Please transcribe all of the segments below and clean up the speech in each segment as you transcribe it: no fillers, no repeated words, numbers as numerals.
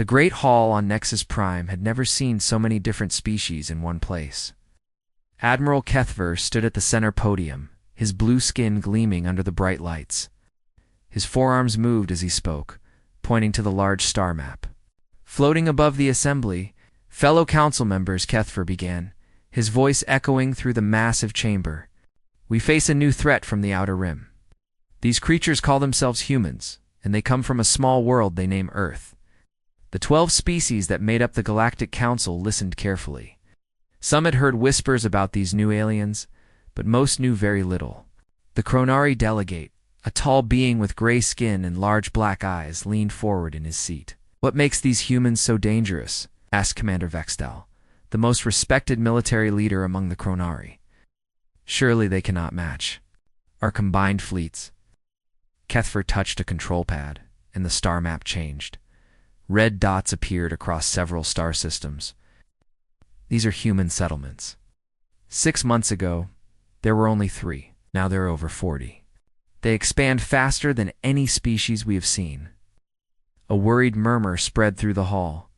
The Great Hall on Nexus Prime had never seen so many different species in one place. Admiral Kethver stood at the center podium, his blue skin gleaming under the bright lights. His forearms moved as he spoke, pointing to the large star map. Floating above the assembly, fellow council members, Kethver began, his voice echoing through the massive chamber. We face a new threat from the Outer Rim. These creatures call themselves humans, and they come from a small world they name Earth. The 12 species that made up the Galactic Council listened carefully. Some had heard whispers about these new aliens, but most knew very little. The Chronari delegate, a tall being with gray skin and large black eyes, leaned forward in his seat. "What makes these humans so dangerous?" asked Commander Vextel, the most respected military leader among the Chronari. "Surely they cannot match our combined fleets." Kethver touched a control pad, and the star map changed. Red dots appeared across several star systems. These are human settlements. 6 months ago, there were only 3. Now there are over 40. They expand faster than any species we have seen. A worried murmur spread through the hall.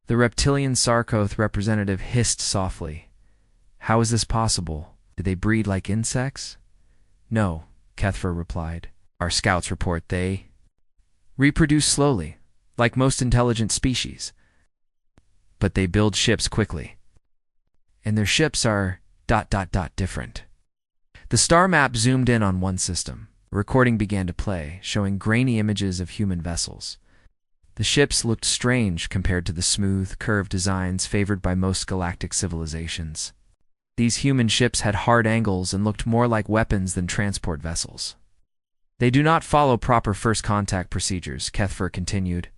The reptilian Sarkoth representative hissed softly. "How is this possible? Do they breed like insects?" "No," Kethver replied. "Our scouts report they reproduce slowly, like most intelligent species. But they build ships quickly. And their ships are ... different." The star map zoomed in on one system. A recording began to play, showing grainy images of human vessels. The ships looked strange compared to the smooth, curved designs favored by most galactic civilizations. These human ships had hard angles and looked more like weapons than transport vessels. "They do not follow proper first contact procedures," Kethver continued.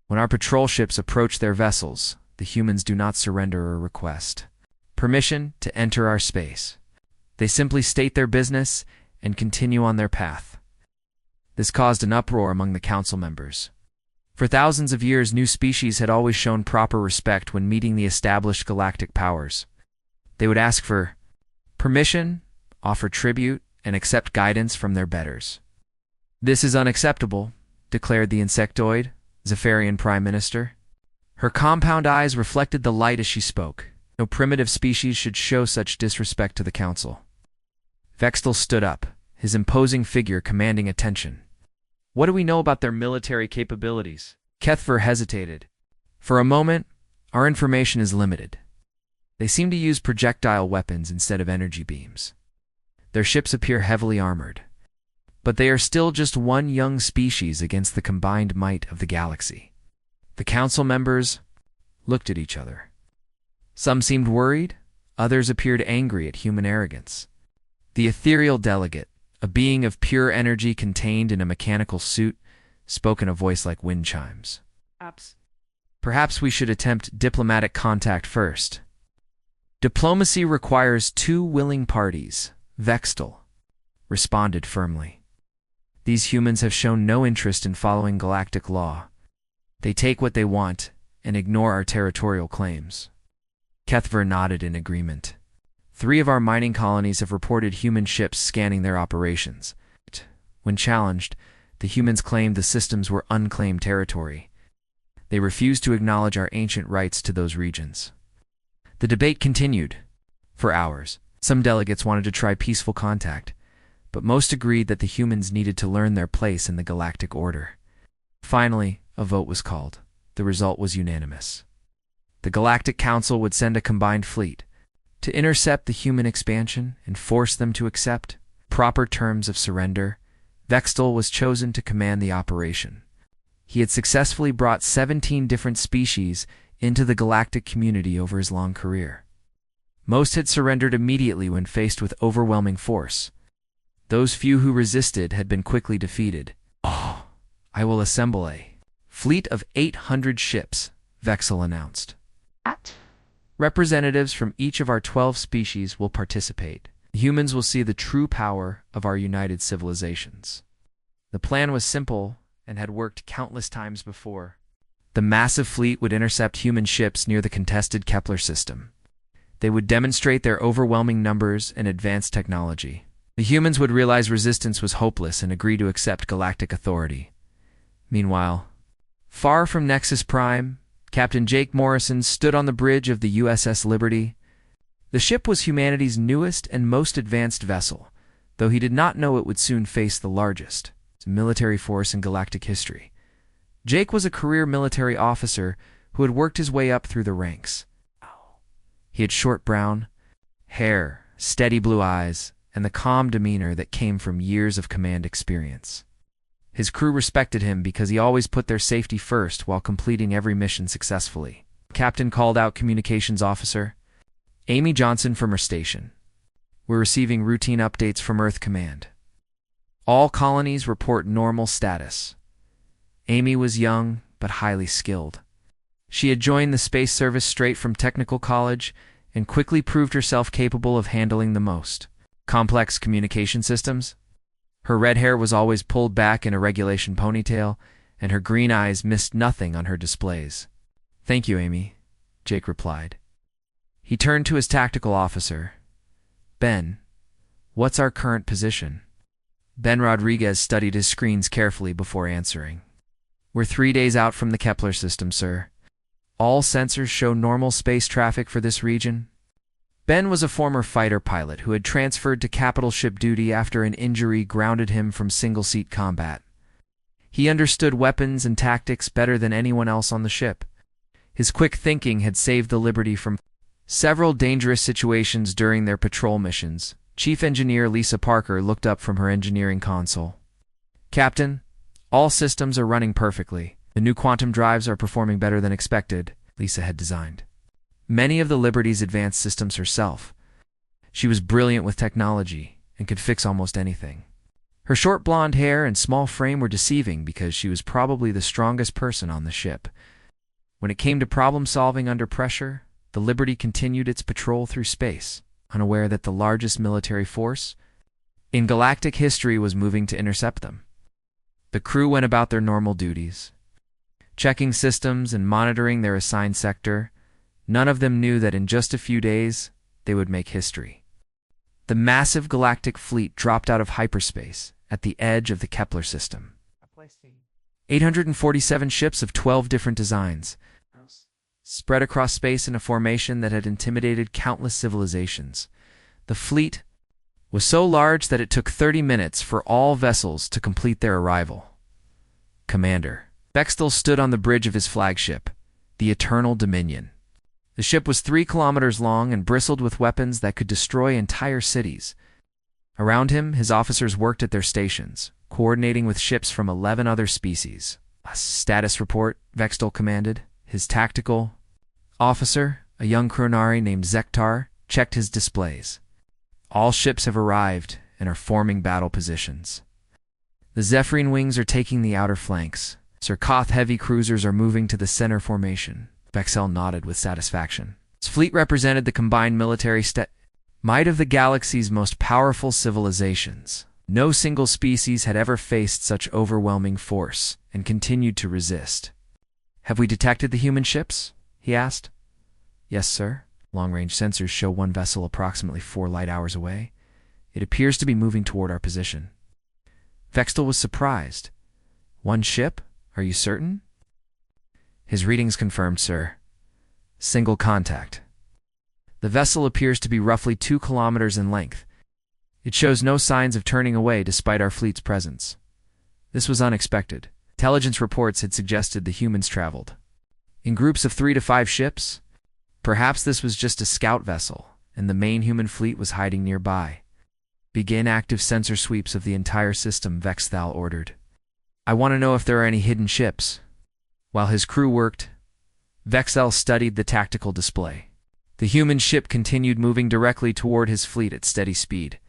"When our patrol ships approach their vessels, the humans do not surrender or request permission to enter our space. They simply state their business and continue on their path." This caused an uproar among the council members. For thousands of years, new species had always shown proper respect when meeting the established galactic powers. They would ask for permission, offer tribute, and accept guidance from their betters. "This is unacceptable," declared the insectoid, Zephyrian Prime Minister. Her compound eyes reflected the light as she spoke. No primitive species should show such disrespect to the Council. Vextel stood up, his imposing figure commanding attention. "What do we know about their military capabilities?" Kethver hesitated. "For a moment, our information is limited. They seem to use projectile weapons instead of energy beams. Their ships appear heavily armored. But they are still just one young species against the combined might of the galaxy." The council members looked at each other. Some seemed worried, others appeared angry at human arrogance. The ethereal delegate, a being of pure energy contained in a mechanical suit, spoke in a voice like wind chimes. "Perhaps we should attempt diplomatic contact first." "Diplomacy requires 2 willing parties," Vextel responded firmly. "These humans have shown no interest in following galactic law. They take what they want and ignore our territorial claims." Kethver nodded in agreement. 3 of our mining colonies have reported human ships scanning their operations. When challenged, the humans claimed the systems were unclaimed territory. They refused to acknowledge our ancient rights to those regions. The debate continued for hours. Some delegates wanted to try peaceful contact, but most agreed that the humans needed to learn their place in the galactic order. Finally, a vote was called. The result was unanimous. The Galactic Council would send a combined fleet to intercept the human expansion and force them to accept proper terms of surrender. Vextel was chosen to command the operation. He had successfully brought 17 different species into the galactic community over his long career. Most had surrendered immediately when faced with overwhelming force. Those few who resisted had been quickly defeated. "Oh, I will assemble a fleet of 800 ships," Vexel announced. "Representatives from each of our 12 species will participate. Humans will see the true power of our united civilizations." The plan was simple and had worked countless times before. The massive fleet would intercept human ships near the contested Kepler system. They would demonstrate their overwhelming numbers and advanced technology. The humans would realize resistance was hopeless and agree to accept galactic authority. Meanwhile, Far from Nexus Prime, Captain Jake Morrison stood on the bridge of the USS Liberty. The ship was humanity's newest and most advanced vessel, though he did not know it would soon face the largest military force in galactic history. Jake was a career military officer who had worked his way up through the ranks. He had short brown hair, steady blue eyes, and the calm demeanor that came from years of command experience. His crew respected him because he always put their safety first while completing every mission successfully. The captain called out communications officer Amy Johnson from her station. We're receiving routine updates from Earth Command. All colonies report normal status. Amy was young but highly skilled. She had joined the space service straight from technical college and quickly proved herself capable of handling the most complex communication systems. Her red hair was always pulled back in a regulation ponytail, and her green eyes missed nothing on her displays. "Thank you, Amy," Jake replied. He turned to his tactical officer. "Ben, what's our current position?" Ben Rodriguez studied his screens carefully before answering. "We're 3 days out from the Kepler system, sir. All sensors show normal space traffic for this region." Ben was a former fighter pilot who had transferred to capital ship duty after an injury grounded him from single-seat combat. He understood weapons and tactics better than anyone else on the ship. His quick thinking had saved the Liberty from several dangerous situations during their patrol missions. Chief Engineer Lisa Parker looked up from her engineering console. "Captain, all systems are running perfectly. The new quantum drives are performing better than expected," Lisa had designed many of the Liberty's advanced systems herself. She was brilliant with technology and could fix almost anything. Her short blonde hair and small frame were deceiving because she was probably the strongest person on the ship. When it came to problem-solving under pressure, the Liberty continued its patrol through space, unaware that the largest military force in galactic history was moving to intercept them. The crew went about their normal duties, checking systems and monitoring their assigned sector. None of them knew that in just a few days, they would make history. The massive galactic fleet dropped out of hyperspace at the edge of the Kepler system. 847 ships of 12 different designs, spread across space in a formation that had intimidated countless civilizations. The fleet was so large that it took 30 minutes for all vessels to complete their arrival. Commander Bextel stood on the bridge of his flagship, the Eternal Dominion. The ship was 3 kilometers long and bristled with weapons that could destroy entire cities. Around him, his officers worked at their stations, coordinating with ships from 11 other species. "A status report," Vextel commanded. His tactical officer, a young Kronari named Zektar, checked his displays. "All ships have arrived and are forming battle positions. The Zephyrin wings are taking the outer flanks. Surkoth heavy cruisers are moving to the center formation." Vexel nodded with satisfaction. His fleet represented the combined military might of the galaxy's most powerful civilizations. No single species had ever faced such overwhelming force and continued to resist. "Have we detected the human ships?" he asked. "Yes, sir. Long-range sensors show one vessel approximately 4 light hours away. It appears to be moving toward our position." Vextel was surprised. "One ship? Are you certain?" "His readings confirmed, sir. Single contact. The vessel appears to be roughly 2 kilometers in length. It shows no signs of turning away despite our fleet's presence." This was unexpected. Intelligence reports had suggested the humans traveled in groups of 3 to 5 ships. Perhaps this was just a scout vessel, and the main human fleet was hiding nearby. "Begin active sensor sweeps of the entire system," Vexthal ordered. "I want to know if there are any hidden ships." While his crew worked, Vexel studied the tactical display. The human ship continued moving directly toward his fleet at steady speed.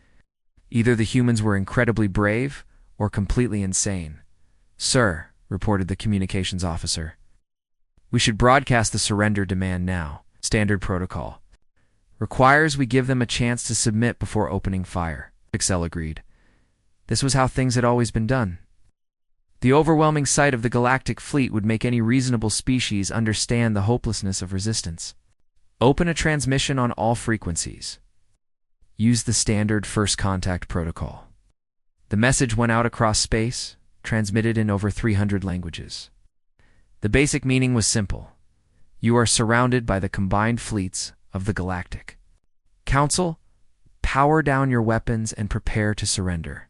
Either the humans were incredibly brave or completely insane. "Sir," reported the communications officer, "we should broadcast the surrender demand now. Standard protocol requires we give them a chance to submit before opening fire." Vexel agreed. This was how things had always been done. The overwhelming sight of the galactic fleet would make any reasonable species understand the hopelessness of resistance. "Open a transmission on all frequencies. Use the standard first contact protocol." The message went out across space, transmitted in over 300 languages. The basic meaning was simple. You are surrounded by the combined fleets of the Galactic Council. Power down your weapons and prepare to surrender.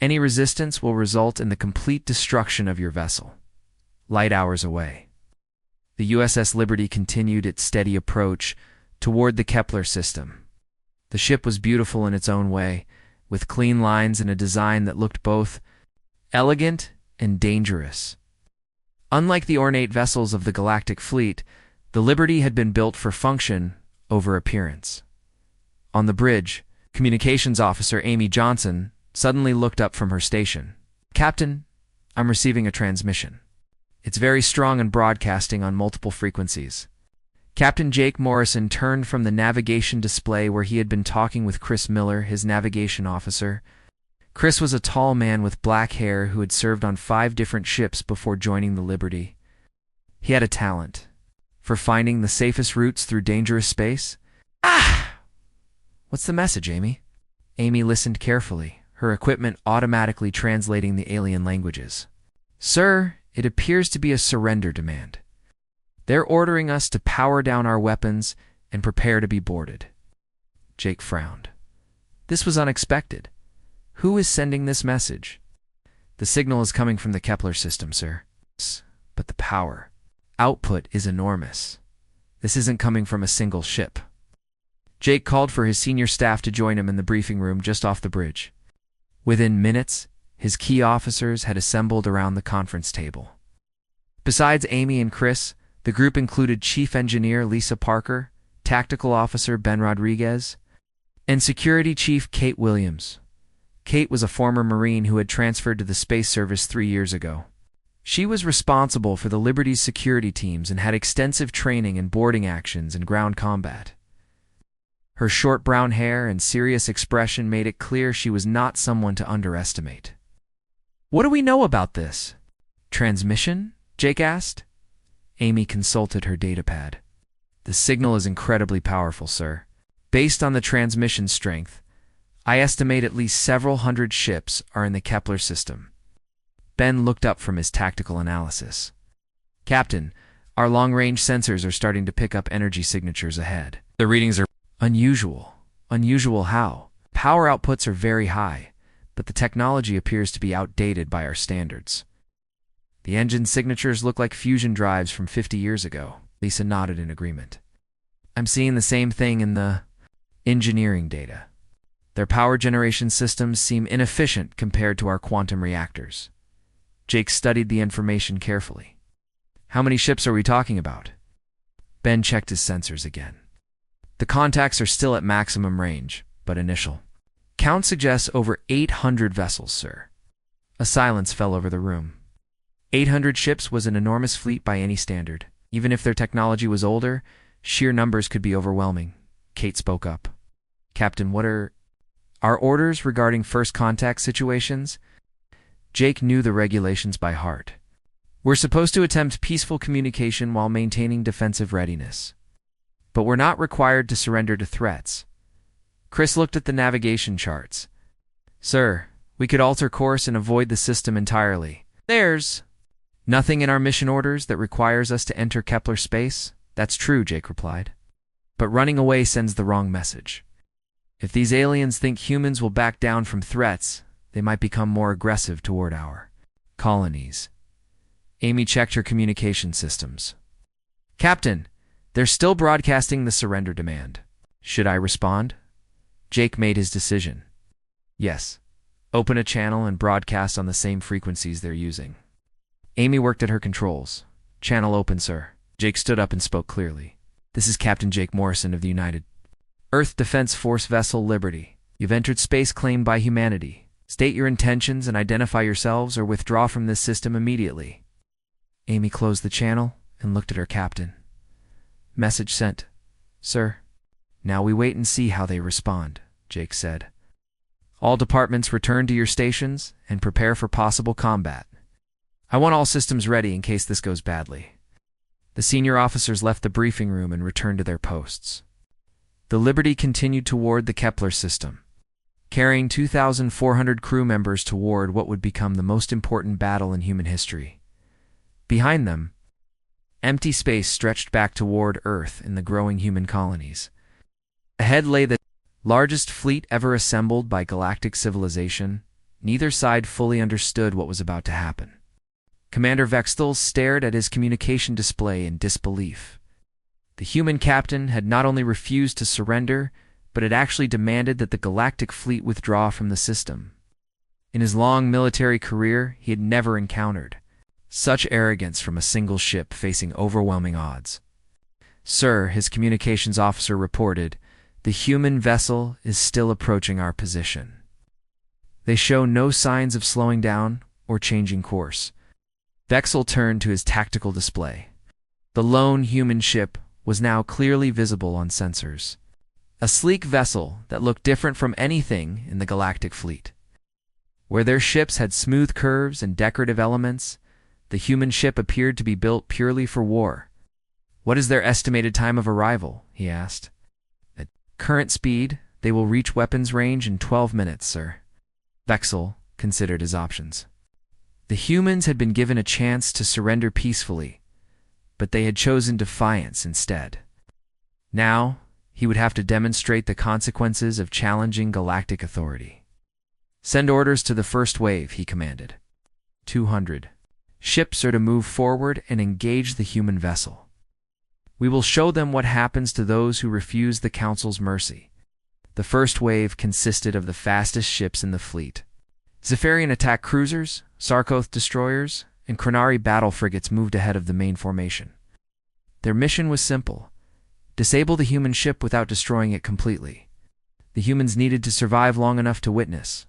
Any resistance will result in the complete destruction of your vessel. Light hours away, the USS Liberty continued its steady approach toward the Kepler system. The ship was beautiful in its own way, with clean lines and a design that looked both elegant and dangerous. Unlike the ornate vessels of the Galactic Fleet, the Liberty had been built for function over appearance. On the bridge, Communications Officer Amy Johnson suddenly looked up from her station. "Captain, I'm receiving a transmission. It's very strong and broadcasting on multiple frequencies." Captain Jake Morrison turned from the navigation display where he had been talking with Chris Miller, his navigation officer. Chris was a tall man with black hair who had served on 5 different ships before joining the Liberty. He had a talent for finding the safest routes through dangerous space. What's the message, Amy? Amy listened carefully, her equipment automatically translating the alien languages. "Sir, it appears to be a surrender demand. They're ordering us to power down our weapons and prepare to be boarded." Jake frowned. This was unexpected. Who is sending this message? "The signal is coming from the Kepler system, sir. But the power output is enormous. This isn't coming from a single ship." Jake called for his senior staff to join him in the briefing room just off the bridge. Within minutes, his key officers had assembled around the conference table. Besides Amy and Chris, the group included Chief Engineer Lisa Parker, Tactical Officer Ben Rodriguez, and Security Chief Kate Williams. Kate was a former Marine who had transferred to the Space Service 3 years ago. She was responsible for the Liberty's security teams and had extensive training in boarding actions and ground combat. Her short brown hair and serious expression made it clear she was not someone to underestimate. "What do we know about this transmission?" Jake asked. Amy consulted her datapad. "The signal is incredibly powerful, sir. Based on the transmission strength, I estimate at least several hundred ships are in the Kepler system." Ben looked up from his tactical analysis. "Captain, our long-range sensors are starting to pick up energy signatures ahead. The readings are unusual." "Unusual how?" "Power outputs are very high, but the technology appears to be outdated by our standards. The engine signatures look like fusion drives from 50 years ago." Lisa nodded in agreement. "I'm seeing the same thing in the engineering data. Their power generation systems seem inefficient compared to our quantum reactors." Jake studied the information carefully. "How many ships are we talking about?" Ben checked his sensors again. "The contacts are still at maximum range, but initial count suggests over 800 vessels, sir." A silence fell over the room. 800 ships was an enormous fleet by any standard. Even if their technology was older, sheer numbers could be overwhelming. Kate spoke up. "Captain, what are our orders regarding first contact situations?" Jake knew the regulations by heart. "We're supposed to attempt peaceful communication while maintaining defensive readiness. But we're not required to surrender to threats." Chris looked at the navigation charts. "Sir, we could alter course and avoid the system entirely. There's nothing in our mission orders that requires us to enter Kepler space." "That's true," Jake replied. "But running away sends the wrong message. If these aliens think humans will back down from threats, they might become more aggressive toward our colonies." Amy checked her communication systems. "Captain, they're still broadcasting the surrender demand. Should I respond?" Jake made his decision. "Yes. Open a channel and broadcast on the same frequencies they're using." Amy worked at her controls. "Channel open, sir." Jake stood up and spoke clearly. "This is Captain Jake Morrison of the United Earth Defense Force vessel Liberty. You've entered space claimed by humanity. State your intentions and identify yourselves or withdraw from this system immediately." Amy closed the channel and looked at her captain. "Message sent, sir." "Now we wait and see how they respond," Jake said. "All departments return to your stations and prepare for possible combat. I want all systems ready in case this goes badly." The senior officers left the briefing room and returned to their posts. The Liberty continued toward the Kepler system, carrying 2,400 crew members toward what would become the most important battle in human history. Behind them, Empty space stretched back toward Earth in the growing human colonies. Ahead lay the largest fleet ever assembled by galactic civilization. Neither side fully understood what was about to happen. Commander Vextel stared at his communication display in disbelief. The human captain had not only refused to surrender, but had actually demanded that the galactic fleet withdraw from the system. In his long military career, he had never encountered such arrogance from a single ship facing overwhelming odds. "Sir," his communications officer reported, "the human vessel is still approaching our position. They show no signs of slowing down or changing course." Vexel turned to his tactical display. The lone human ship was now clearly visible on sensors. A sleek vessel that looked different from anything in the galactic fleet. Where their ships had smooth curves and decorative elements, the human ship appeared to be built purely for war. "What is their estimated time of arrival?" he asked. "At current speed, they will reach weapons range in 12 minutes, sir." Vexel considered his options. The humans had been given a chance to surrender peacefully, but they had chosen defiance instead. Now, he would have to demonstrate the consequences of challenging galactic authority. "Send orders to the first wave," he commanded. 200 ships are to move forward and engage the human vessel. We will show them what happens to those who refuse the Council's mercy. The first wave consisted of the fastest ships in the fleet. Zephyrian attack cruisers, Sarkoth destroyers, and Chronari battle frigates moved ahead of the main formation. Their mission was simple: disable the human ship without destroying it completely. The humans needed to survive long enough to witness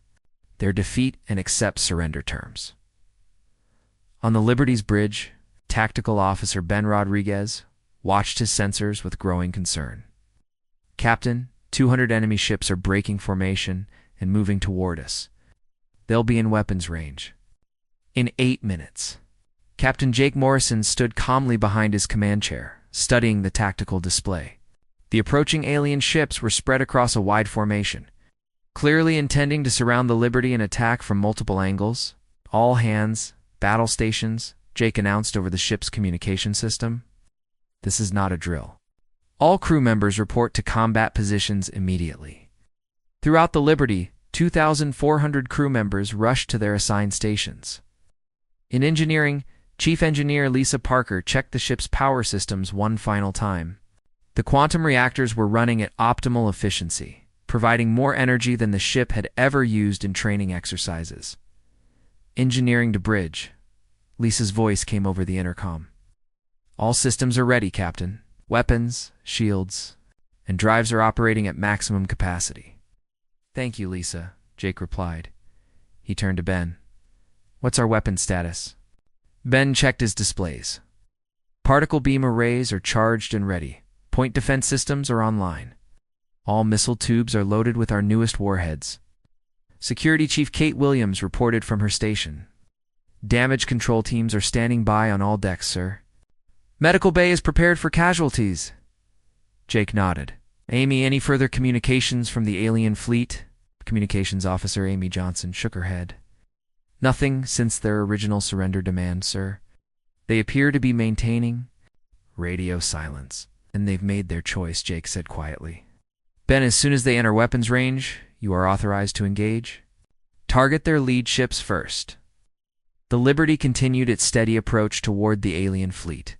their defeat and accept surrender terms. On the Liberty's bridge, Tactical Officer Ben Rodriguez watched his sensors with growing concern. "Captain, 200 enemy ships are breaking formation and moving toward us. They'll be in weapons range in 8 minutes. Captain Jake Morrison stood calmly behind his command chair, studying the tactical display. The approaching alien ships were spread across a wide formation, clearly intending to surround the Liberty and attack from multiple angles. "All hands, battle stations," Jake announced over the ship's communication system. "This is not a drill. All crew members report to combat positions immediately." Throughout the Liberty, 2,400 crew members rushed to their assigned stations. In engineering, Chief Engineer Lisa Parker checked the ship's power systems one final time. The quantum reactors were running at optimal efficiency, providing more energy than the ship had ever used in training exercises. "Engineering to bridge," Lisa's voice came over the intercom. "All systems are ready, Captain. Weapons, shields, and drives are operating at maximum capacity." "Thank you, Lisa," Jake replied. He turned to Ben. "What's our weapon status?" Ben checked his displays. "Particle beam arrays are charged and ready. Point defense systems are online. All missile tubes are loaded with our newest warheads." Security Chief Kate Williams reported from her station. "Damage control teams are standing by on all decks, sir." "Medical bay is prepared for casualties." Jake nodded. "Amy, any further communications from the alien fleet?" Communications Officer Amy Johnson shook her head. "Nothing since their original surrender demand, sir. They appear to be maintaining radio silence, and they've made their choice," Jake said quietly. "Ben, as soon as they enter weapons range, you are authorized to engage. Target their lead ships first." The Liberty continued its steady approach toward the alien fleet.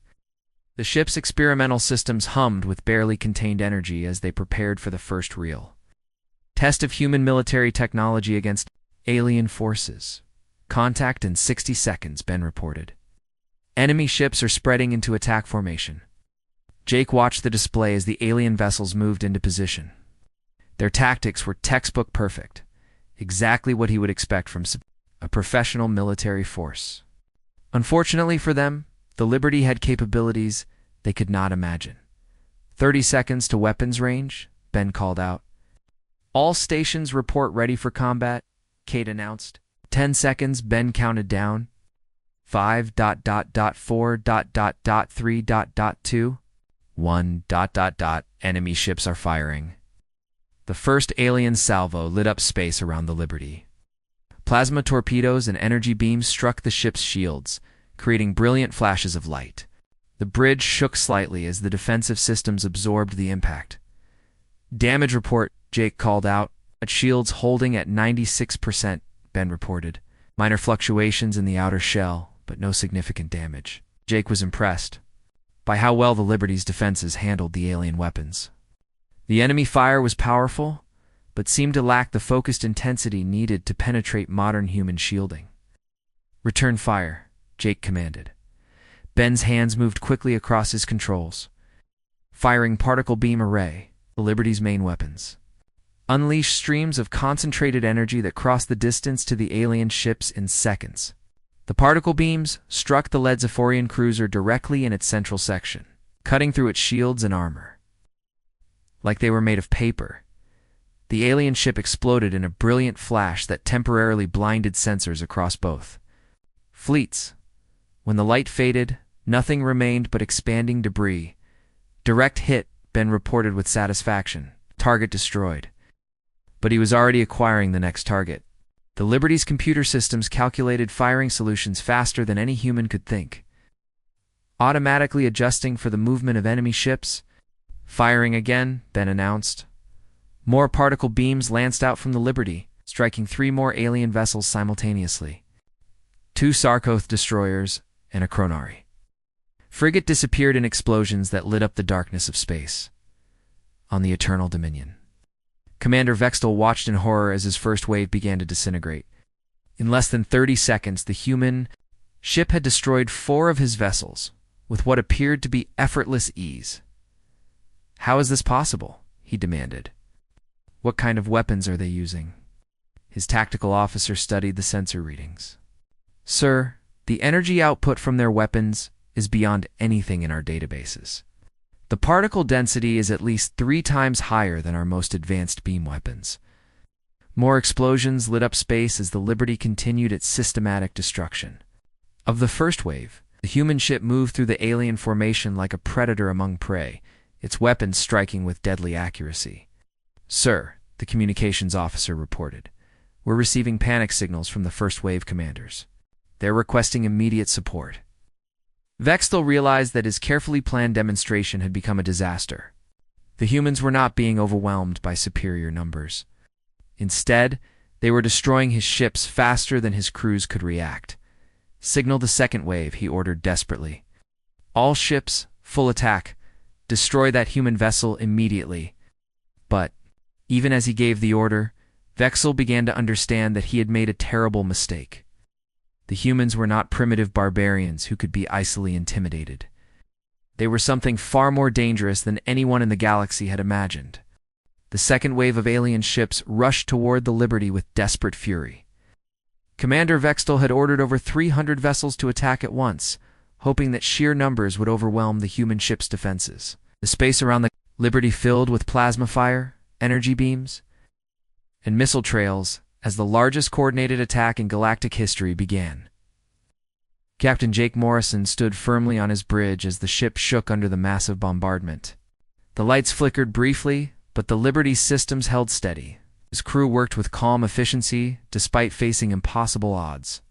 The ship's experimental systems hummed with barely contained energy as they prepared for the first real test of human military technology against alien forces. "Contact in 60 seconds, Ben reported. "Enemy ships are spreading into attack formation." Jake watched the display as the alien vessels moved into position. Their tactics were textbook perfect, exactly what he would expect from a professional military force. Unfortunately for them, the Liberty had capabilities they could not imagine. 30 seconds to weapons range, Ben called out. "All stations report ready for combat," Kate announced. 10 seconds, Ben counted down. 5.4.3.2 1. Enemy ships are firing. The first alien salvo lit up space around the Liberty. Plasma torpedoes and energy beams struck the ship's shields, creating brilliant flashes of light. The bridge shook slightly as the defensive systems absorbed the impact. "Damage report," Jake called out. "Shields holding at 96%, Ben reported. "Minor fluctuations in the outer shell, but no significant damage." Jake was impressed by how well the Liberty's defenses handled the alien weapons. The enemy fire was powerful, but seemed to lack the focused intensity needed to penetrate modern human shielding. "Return fire," Jake commanded. Ben's hands moved quickly across his controls. Firing particle beam array, the Liberty's main weapons. Unleash streams of concentrated energy that crossed the distance to the alien ships in seconds. The particle beams struck the Ledzephorian cruiser directly in its central section, cutting through its shields and armor. Like they were made of paper, the alien ship exploded in a brilliant flash that temporarily blinded sensors across both fleets. When the light faded, nothing remained but expanding debris. "Direct hit," Ben reported with satisfaction. "Target destroyed." But he was already acquiring the next target. The Liberty's computer systems calculated firing solutions faster than any human could think, automatically adjusting for the movement of enemy ships. "Firing again," Ben announced. More particle beams lanced out from the Liberty, striking 3 more alien vessels simultaneously. 2 Sarkoth destroyers and a Chronari. Frigate disappeared in explosions that lit up the darkness of space. On the Eternal Dominion, Commander Vextel watched in horror as his first wave began to disintegrate. In less than 30 seconds, the human ship had destroyed 4 of his vessels, with what appeared to be effortless ease. "How is this possible?" he demanded. "What kind of weapons are they using?" His tactical officer studied the sensor readings. "Sir, the energy output from their weapons is beyond anything in our databases. The particle density is at least 3 times higher than our most advanced beam weapons." More explosions lit up space as the Liberty continued its systematic destruction. Of the first wave, the human ship moved through the alien formation like a predator among prey, its weapons striking with deadly accuracy. "Sir," the communications officer reported, "we're receiving panic signals from the first wave commanders. They're requesting immediate support." Vextel realized that his carefully planned demonstration had become a disaster. The humans were not being overwhelmed by superior numbers. Instead, they were destroying his ships faster than his crews could react. "Signal the second wave," he ordered desperately. "All ships, full attack. Destroy that human vessel immediately." But, even as he gave the order, Vexel began to understand that he had made a terrible mistake. The humans were not primitive barbarians who could be easily intimidated. They were something far more dangerous than anyone in the galaxy had imagined. The second wave of alien ships rushed toward the Liberty with desperate fury. Commander Vextel had ordered over 300 vessels to attack at once, hoping that sheer numbers would overwhelm the human ship's defenses. The space around the Liberty filled with plasma fire, energy beams, and missile trails as the largest coordinated attack in galactic history began. Captain Jake Morrison stood firmly on his bridge as the ship shook under the massive bombardment. The lights flickered briefly, but the Liberty's systems held steady. His crew worked with calm efficiency despite facing impossible odds.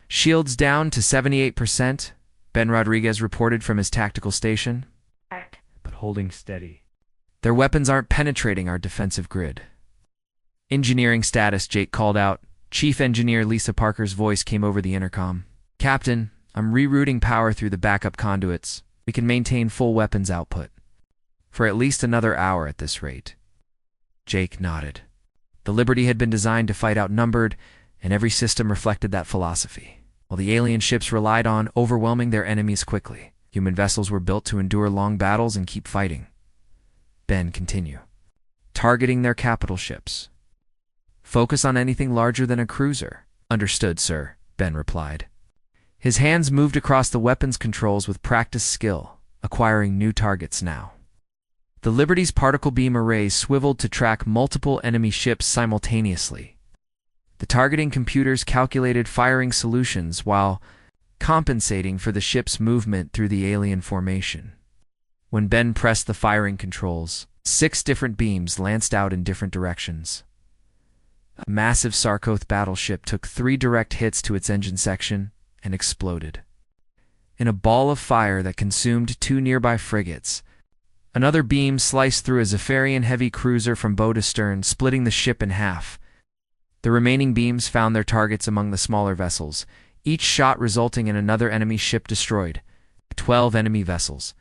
"Shields down to 78%, Ben Rodriguez reported from his tactical station, but holding steady. "Their weapons aren't penetrating our defensive grid." "Engineering status," Jake called out. Chief Engineer Lisa Parker's voice came over the intercom. "Captain, I'm rerouting power through the backup conduits. We can maintain full weapons output for at least another hour at this rate." Jake nodded. The Liberty had been designed to fight outnumbered, and every system reflected that philosophy. While the alien ships relied on overwhelming their enemies quickly, human vessels were built to endure long battles and keep fighting. Ben continued. "Targeting their capital ships. Focus on anything larger than a cruiser." "Understood, sir," Ben replied. His hands moved across the weapons controls with practiced skill, acquiring new targets now. The Liberty's particle beam arrays swiveled to track multiple enemy ships simultaneously. The targeting computers calculated firing solutions while compensating for the ship's movement through the alien formation. When Ben pressed the firing controls, 6 different beams lanced out in different directions. A massive Sarkoth battleship took 3 direct hits to its engine section and exploded. in a ball of fire that consumed two nearby frigates. Another beam sliced through a Zephyrian heavy cruiser from bow to stern, splitting the ship in half. The remaining beams found their targets among the smaller vessels, each shot resulting in another enemy ship destroyed. 12 enemy vessels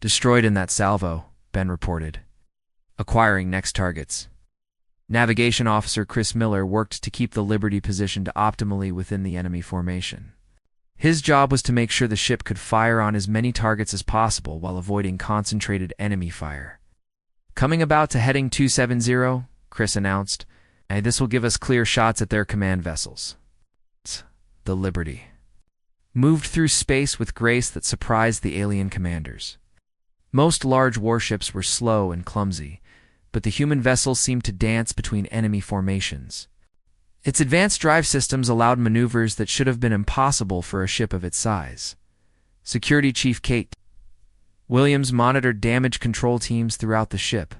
destroyed in that salvo, Ben reported. Acquiring next targets. Navigation Officer Chris Miller worked to keep the Liberty positioned optimally within the enemy formation. His job was to make sure the ship could fire on as many targets as possible while avoiding concentrated enemy fire. Coming about to heading 270, Chris announced, and this will give us clear shots at their command vessels. The Liberty moved through space with grace that surprised the alien commanders. Most large warships were slow and clumsy, but the human vessels seemed to dance between enemy formations. Its advanced drive systems allowed maneuvers that should have been impossible for a ship of its size. Security Chief Kate Williams monitored damage control teams throughout the ship.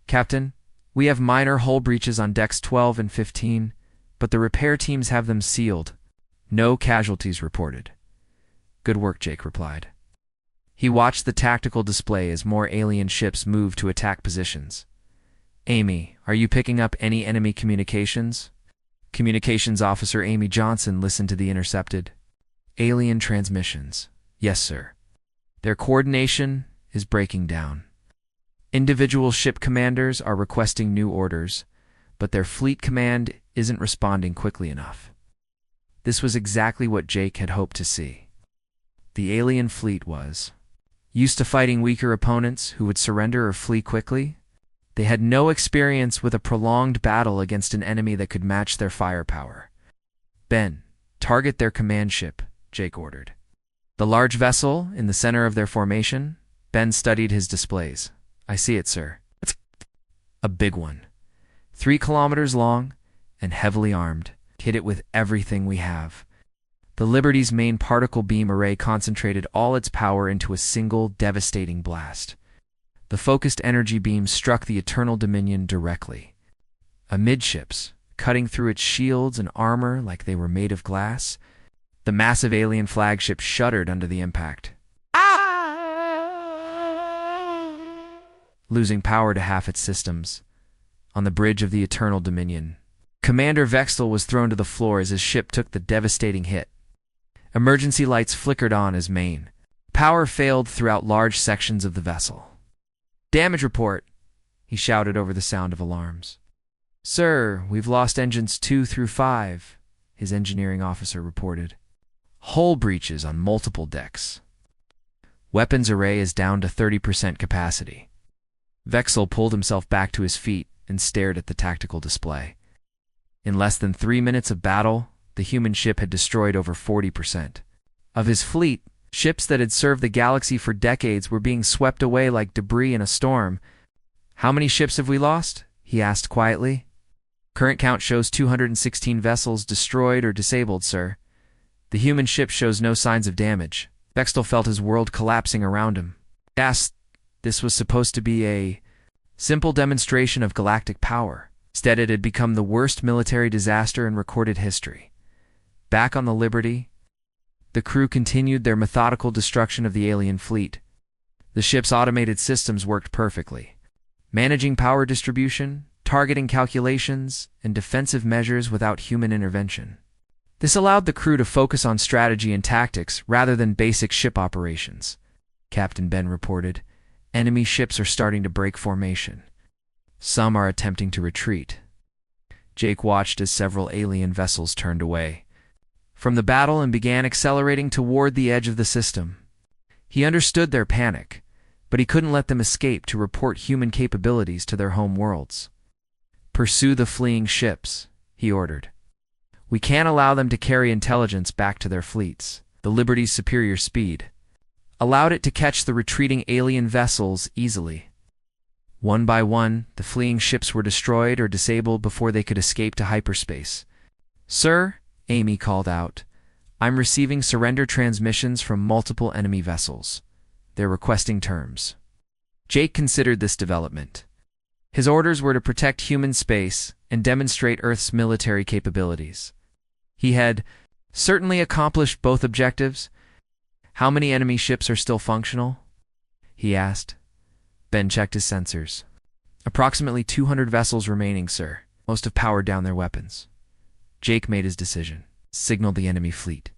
Captain, we have minor hull breaches on decks 12 and 15, but the repair teams have them sealed. No casualties reported. Good work, Jake replied. He watched the tactical display as more alien ships moved to attack positions. Amy, are you picking up any enemy communications? Communications Officer Amy Johnson listened to the intercepted alien transmissions. Yes, sir. Their coordination is breaking down. Individual ship commanders are requesting new orders, but their fleet command isn't responding quickly enough. This was exactly what Jake had hoped to see. The alien fleet was used to fighting weaker opponents who would surrender or flee quickly. They had no experience with a prolonged battle against an enemy that could match their firepower. Ben, target their command ship, Jake ordered. The large vessel in the center of their formation. Ben studied his displays. I see it, sir. It's a big one. 3 kilometers long and heavily armed. Hit it with everything we have. The Liberty's main particle beam array concentrated all its power into a single devastating blast. The focused energy beam struck the Eternal Dominion directly. Amidships, cutting through its shields and armor like they were made of glass, the massive alien flagship shuddered under the impact. Losing power to half its systems. On the bridge of the Eternal Dominion, Commander Vexel was thrown to the floor as his ship took the devastating hit. Emergency lights flickered on as main. Power failed throughout large sections of the vessel. Damage report, he shouted over the sound of alarms. Sir, we've lost engines 2 through 5, his engineering officer reported. Hull breaches on multiple decks. Weapons array is down to 30% capacity. Vexel pulled himself back to his feet and stared at the tactical display. In less than 3 minutes of battle, the human ship had destroyed over 40%. Of his fleet, ships that had served the galaxy for decades were being swept away like debris in a storm. How many ships have we lost? He asked quietly. Current count shows 216 vessels destroyed or disabled, sir. The human ship shows no signs of damage. Vexel felt his world collapsing around him. This was supposed to be a simple demonstration of galactic power. Instead, it had become the worst military disaster in recorded history. Back on the Liberty, the crew continued their methodical destruction of the alien fleet. The ship's automated systems worked perfectly, managing power distribution, targeting calculations, and defensive measures without human intervention. This allowed the crew to focus on strategy and tactics rather than basic ship operations. Captain Ben reported, enemy ships are starting to break formation. Some are attempting to retreat. Jake watched as several alien vessels turned away from the battle and began accelerating toward the edge of the system. He understood their panic, but he couldn't let them escape to report human capabilities to their home worlds. Pursue the fleeing ships, he ordered. We can't allow them to carry intelligence back to their fleets. The Liberty's superior speed allowed it to catch the retreating alien vessels easily. One by one, the fleeing ships were destroyed or disabled before they could escape to hyperspace. Sir, Amy called out, I'm receiving surrender transmissions from multiple enemy vessels. They're requesting terms. Jake considered this development. His orders were to protect human space and demonstrate Earth's military capabilities. He had certainly accomplished both objectives. How many enemy ships are still functional? He asked. Ben checked his sensors. Approximately 200 vessels remaining, sir. Most have powered down their weapons. Jake made his decision. Signaled the enemy fleet.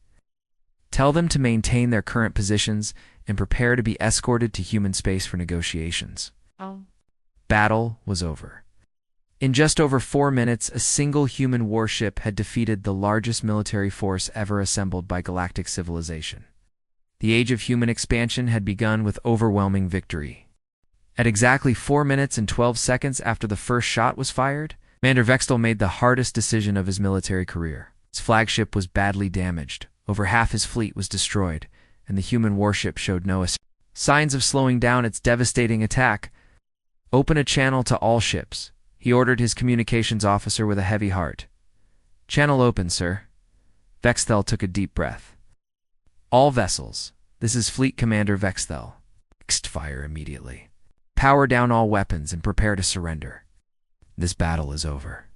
Tell them to maintain their current positions and prepare to be escorted to human space for negotiations. Battle was over. In just over 4 minutes, a single human warship had defeated the largest military force ever assembled by galactic civilization. The age of human expansion had begun with overwhelming victory. At exactly 4 minutes and 12 seconds after the first shot was fired, Commander Vextel made the hardest decision of his military career. His flagship was badly damaged. Over half his fleet was destroyed, and the human warship showed no signs of slowing down its devastating attack. Open a channel to all ships, he ordered his communications officer with a heavy heart. Channel open, sir. Vextel took a deep breath. All vessels, this is Fleet Commander Vextel. Fixed fire immediately. Power down all weapons and prepare to surrender. This battle is over.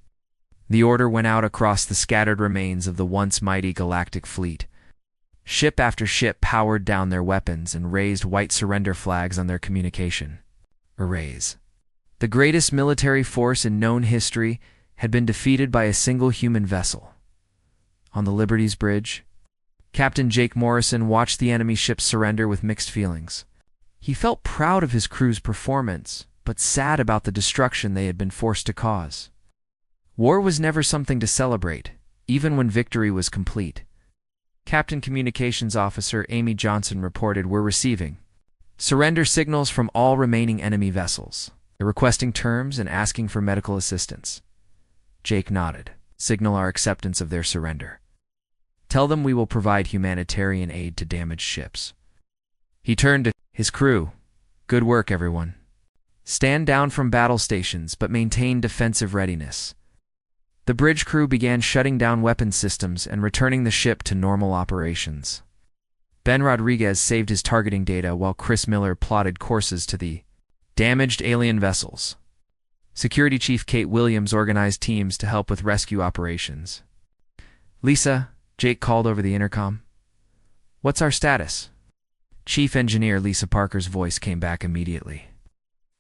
The order went out across the scattered remains of the once mighty galactic fleet. Ship after ship powered down their weapons and raised white surrender flags on their communication arrays. The greatest military force in known history had been defeated by a single human vessel. On the Liberty's bridge, Captain Jake Morrison watched the enemy ships surrender with mixed feelings. He felt proud of his crew's performance, but sad about the destruction they had been forced to cause. War was never something to celebrate, even when victory was complete. Captain Communications Officer Amy Johnson reported, "We're receiving surrender signals from all remaining enemy vessels. They're requesting terms and asking for medical assistance." Jake nodded. "Signal our acceptance of their surrender. Tell them we will provide humanitarian aid to damaged ships." He turned to his crew. "Good work, everyone. Stand down from battle stations, but maintain defensive readiness." The bridge crew began shutting down weapon systems and returning the ship to normal operations. Ben Rodriguez saved his targeting data while Chris Miller plotted courses to the damaged alien vessels. Security Chief Kate Williams organized teams to help with rescue operations. "Lisa," Jake called over the intercom. "What's our status?" Chief Engineer Lisa Parker's voice came back immediately.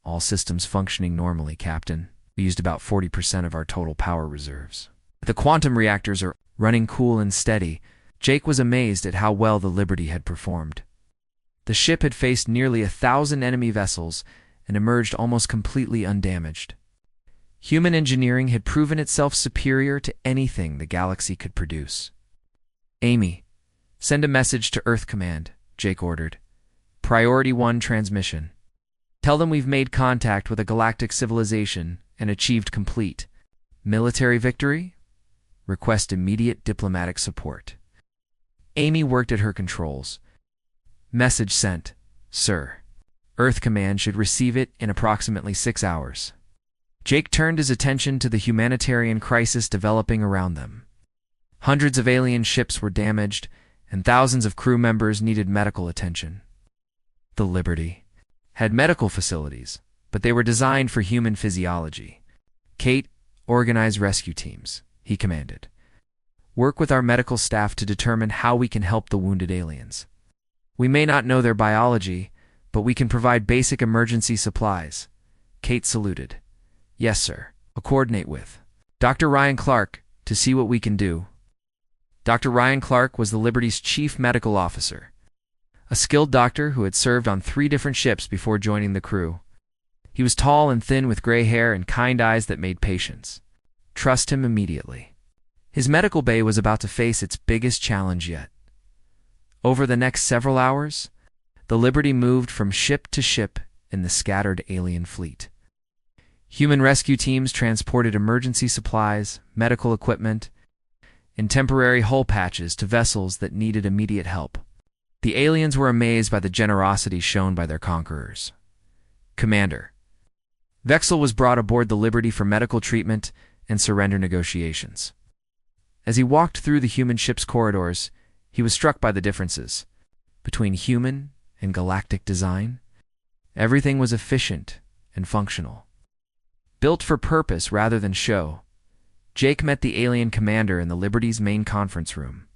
"All systems functioning normally, Captain. We used about 40% of our total power reserves. The quantum reactors are running cool and steady." Jake was amazed at how well the Liberty had performed. The ship had faced nearly 1,000 enemy vessels and emerged almost completely undamaged. Human engineering had proven itself superior to anything the galaxy could produce. "Amy, send a message to Earth Command," Jake ordered. "Priority 1 transmission. Tell them we've made contact with a galactic civilization and achieved complete military victory. Request immediate diplomatic support." Amy worked at her controls. "Message sent, sir. Earth Command should receive it in approximately 6 hours." Jake turned his attention to the humanitarian crisis developing around them. Hundreds of alien ships were damaged, and thousands of crew members needed medical attention. The Liberty had medical facilities, but they were designed for human physiology. "Kate, organize rescue teams," he commanded. "Work with our medical staff to determine how we can help the wounded aliens. We may not know their biology, but we can provide basic emergency supplies." Kate saluted. "Yes, sir. I'll coordinate with Dr. Ryan Clark to see what we can do." Dr. Ryan Clark was the Liberty's chief medical officer, a skilled doctor who had served on 3 different ships before joining the crew. He was tall and thin with gray hair and kind eyes that made patients trust him immediately. His medical bay was about to face its biggest challenge yet. Over the next several hours, the Liberty moved from ship to ship in the scattered alien fleet. Human rescue teams transported emergency supplies, medical equipment, and temporary hull patches to vessels that needed immediate help. The aliens were amazed by the generosity shown by their conquerors. "Commander, Vexel was brought aboard the Liberty for medical treatment and surrender negotiations." As he walked through the human ship's corridors, he was struck by the differences between human and galactic design. Everything was efficient and functional. Built for purpose rather than show, Jake met the alien commander in the Liberty's main conference room.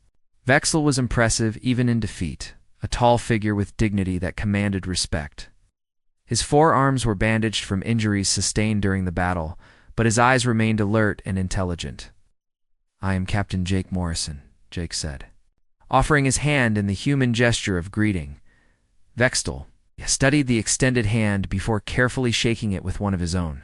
Vexel was impressive even in defeat, a tall figure with dignity that commanded respect. His forearms were bandaged from injuries sustained during the battle, but his eyes remained alert and intelligent. "I am Captain Jake Morrison," Jake said, offering his hand in the human gesture of greeting. Vextel studied the extended hand before carefully shaking it with one of his own.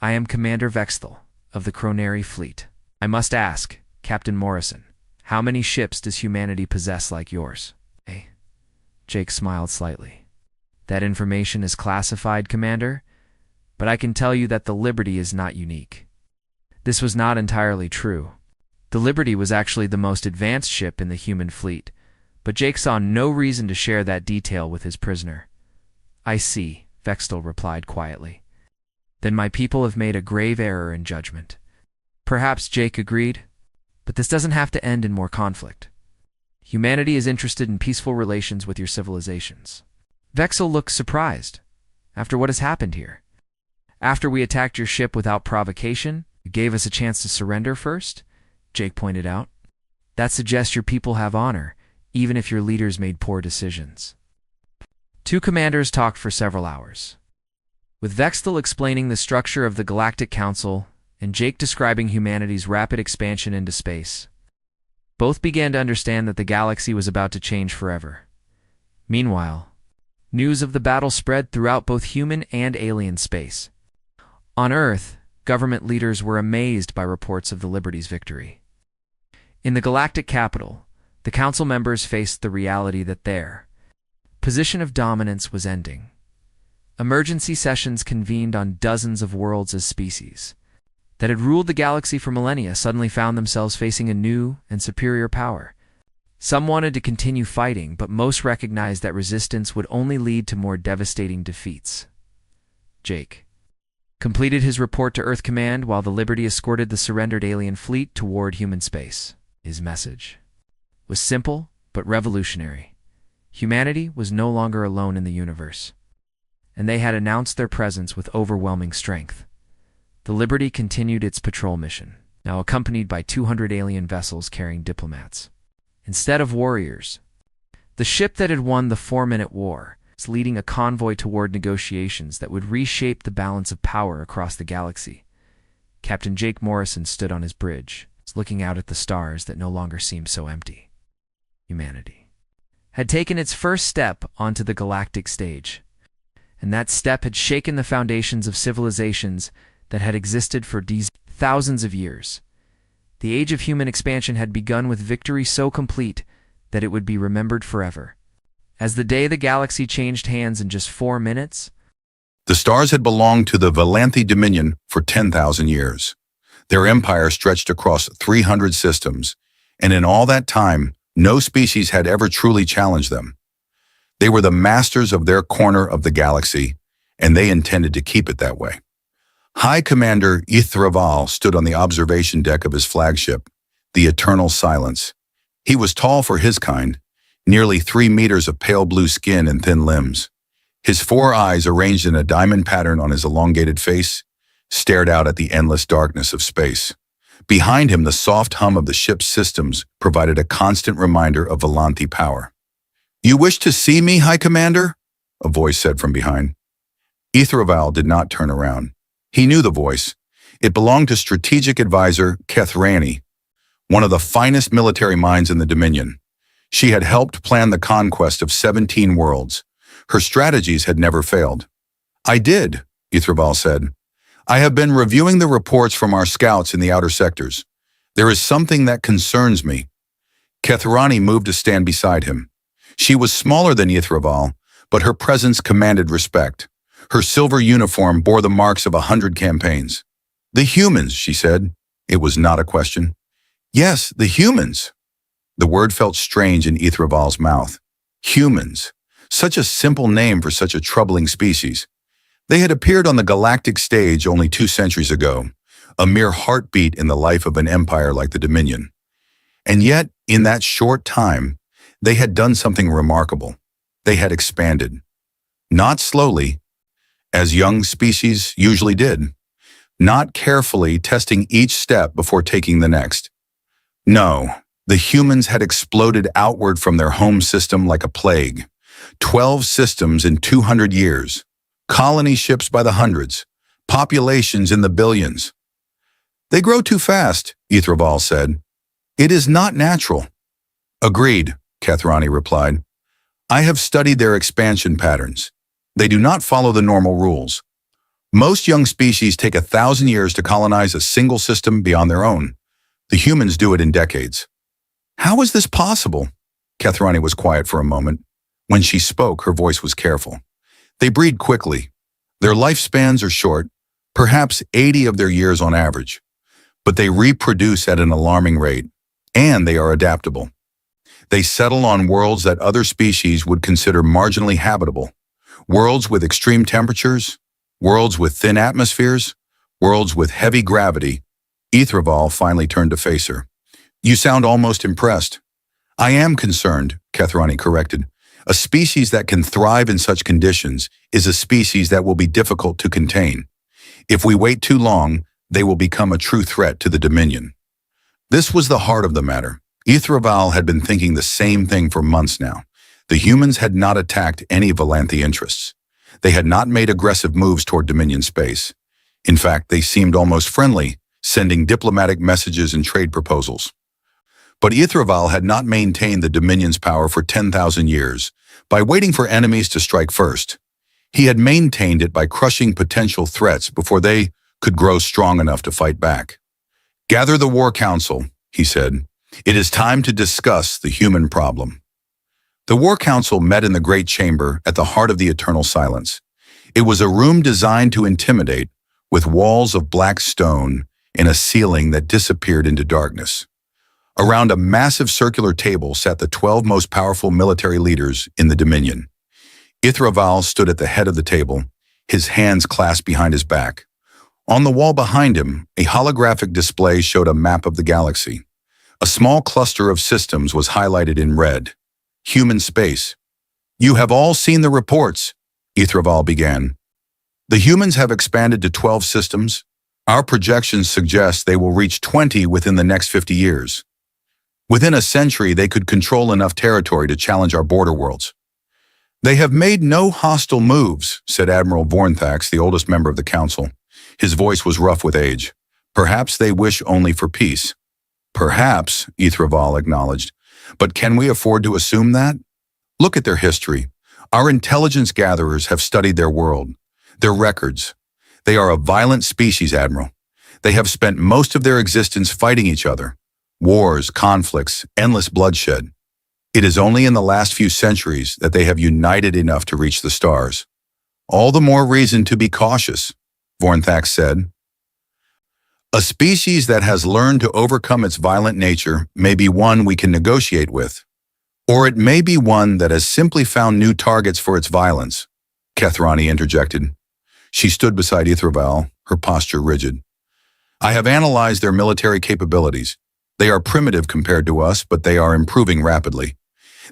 "I am Commander Vextel of the Chronary Fleet. I must ask, Captain Morrison, how many ships does humanity possess like yours?" Jake smiled slightly. "That information is classified, Commander, but I can tell you that the Liberty is not unique." This was not entirely true. The Liberty was actually the most advanced ship in the human fleet, but Jake saw no reason to share that detail with his prisoner. "I see," Vextel replied quietly. "Then my people have made a grave error in judgment." "Perhaps," Jake agreed, "but this doesn't have to end in more conflict. Humanity is interested in peaceful relations with your civilizations." Vexel looked surprised. "After what has happened here? After we attacked your ship without provocation, you gave us a chance to surrender first?" Jake pointed out. "That suggests your people have honor, even if your leaders made poor decisions." Two commanders talked for several hours, with Vextel explaining the structure of the Galactic Council and Jake describing humanity's rapid expansion into space. Both began to understand that the galaxy was about to change forever. Meanwhile, news of the battle spread throughout both human and alien space. On Earth, government leaders were amazed by reports of the Liberty's victory. In the galactic capital, the council members faced the reality that their position of dominance was ending. Emergency sessions convened on dozens of worlds as species that had ruled the galaxy for millennia suddenly found themselves facing a new and superior power. Some wanted to continue fighting, but most recognized that resistance would only lead to more devastating defeats. Jake completed his report to Earth Command while the Liberty escorted the surrendered alien fleet toward human space. His message was simple but revolutionary. Humanity was no longer alone in the universe, and they had announced their presence with overwhelming strength. The Liberty continued its patrol mission, now accompanied by 200 alien vessels carrying diplomats instead of warriors. The ship that had won the 4-minute war was leading a convoy toward negotiations that would reshape the balance of power across the galaxy. Captain Jake Morrison stood on his bridge, looking out at the stars that no longer seemed so empty. Humanity had taken its first step onto the galactic stage, and that step had shaken the foundations of civilizations that had existed for these thousands of years. The age of human expansion had begun with victory so complete that it would be remembered forever. As the day the galaxy changed hands in just 4 minutes, the stars had belonged to the Valanthi Dominion for 10,000 years. Their empire stretched across 300 systems, and in all that time, no species had ever truly challenged them. They were the masters of their corner of the galaxy, and they intended to keep it that way. High Commander Ithraval stood on the observation deck of his flagship, the Eternal Silence. He was tall for his kind, nearly 3 meters of pale blue skin and thin limbs. His 4 eyes, arranged in a diamond pattern on his elongated face, stared out at the endless darkness of space. Behind him, the soft hum of the ship's systems provided a constant reminder of Valanthi power. "You wish to see me, High Commander?" a voice said from behind. Ithraval did not turn around. He knew the voice. It belonged to strategic advisor Kethrani, one of the finest military minds in the Dominion. She had helped plan the conquest of 17 worlds. Her strategies had never failed. "I did," Ithraval said. "I have been reviewing the reports from our scouts in the outer sectors. There is something that concerns me." Kethrani moved to stand beside him. She was smaller than Ithraval, but her presence commanded respect. Her silver uniform bore the marks of 100 campaigns. "The humans," she said. It was not a question. "Yes, the humans." The word felt strange in Ithraval's mouth. Humans. Such a simple name for such a troubling species. They had appeared on the galactic stage only 2 centuries ago, a mere heartbeat in the life of an empire like the Dominion. And yet, in that short time, they had done something remarkable. They had expanded. Not slowly, as young species usually did, not carefully testing each step before taking the next. No, The humans had exploded outward from their home system like a plague. 12 systems in 200 years. Colony ships by the hundreds. Populations in the billions. They grow too fast, Ithraval said. It is not natural. Agreed, Kathrani replied. I have studied their expansion patterns. They do not follow the normal rules. Most young species take 1,000 years to colonize a single system beyond their own. The humans do it in decades. How is this possible? Kathrani was quiet for a moment. When she spoke, her voice was careful. They breed quickly. Their lifespans are short, perhaps 80 of their years on average. But they reproduce at an alarming rate, and they are adaptable. They settle on worlds that other species would consider marginally habitable. Worlds with extreme temperatures, worlds with thin atmospheres, worlds with heavy gravity. Ithraval finally turned to face her. You sound almost impressed. I am concerned, Kathrani corrected. A species that can thrive in such conditions is a species that will be difficult to contain. If we wait too long, they will become a true threat to the Dominion. This was the heart of the matter. Ithraval had been thinking the same thing for months now. The humans had not attacked any Valanthi interests. They had not made aggressive moves toward Dominion space. In fact, they seemed almost friendly, sending diplomatic messages and trade proposals. But Ithraval had not maintained the Dominion's power for 10,000 years by waiting for enemies to strike first. He had maintained it by crushing potential threats before they could grow strong enough to fight back. Gather the War Council, he said. It is time to discuss the human problem. The War Council met in the Great Chamber at the heart of the Eternal Silence. It was a room designed to intimidate, with walls of black stone and a ceiling that disappeared into darkness. Around a massive circular table sat the 12 most powerful military leaders in the Dominion. Ithraval stood at the head of the table, his hands clasped behind his back. On the wall behind him, a holographic display showed a map of the galaxy. A small cluster of systems was highlighted in red. Human space. You have all seen the reports, Ithraval began. The humans have expanded to 12 systems. Our projections suggest they will reach 20 within the next 50 years. Within a century, they could control enough territory to challenge our border worlds. They have made no hostile moves, said Admiral Vornthax, the oldest member of the council. His voice was rough with age. Perhaps they wish only for peace. Perhaps, Ithraval acknowledged. But can we afford to assume that? Look at their history. Our intelligence gatherers have studied their world, their records. They are a violent species, Admiral. They have spent most of their existence fighting each other. Wars, conflicts, endless bloodshed. It is only in the last few centuries that they have united enough to reach the stars. All the more reason to be cautious, Vornthax said. A species that has learned to overcome its violent nature may be one we can negotiate with, or it may be one that has simply found new targets for its violence, Kathrani interjected. She stood beside Ithraval, her posture rigid. I have analyzed their military capabilities. They are primitive compared to us, but they are improving rapidly.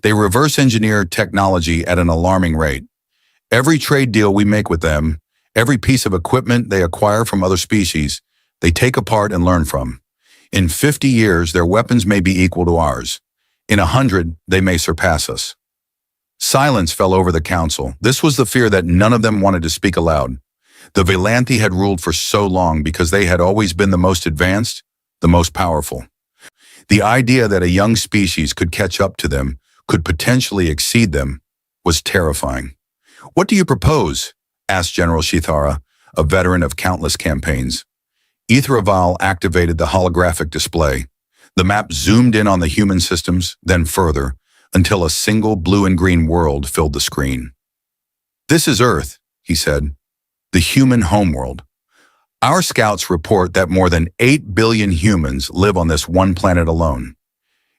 They reverse engineer technology at an alarming rate. Every trade deal we make with them, every piece of equipment they acquire from other species, they take apart and learn from. In 50 years, their weapons may be equal to ours. In 100, they may surpass us. Silence fell over the council. This was the fear that none of them wanted to speak aloud. The Valanthi had ruled for so long because they had always been the most advanced, the most powerful. The idea that a young species could catch up to them, could potentially exceed them, was terrifying. What do you propose? Asked General Shithara, a veteran of countless campaigns. Ithraval activated the holographic display. The map zoomed in on the human systems, then further, until a single blue and green world filled the screen. This is Earth, he said, the human homeworld. Our scouts report that more than 8 billion humans live on this one planet alone.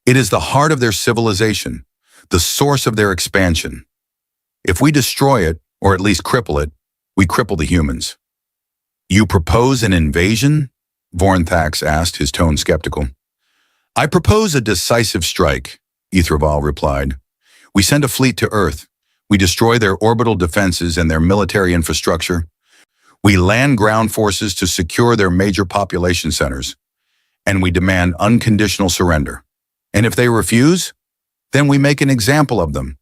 It is the heart of their civilization, the source of their expansion. If we destroy it, or at least cripple it, we cripple the humans. You propose an invasion? Vornthax asked, his tone skeptical. I propose a decisive strike, Ithraval replied. We send a fleet to Earth. We destroy their orbital defenses and their military infrastructure. We land ground forces to secure their major population centers. And we demand unconditional surrender. And if they refuse, then we make an example of them.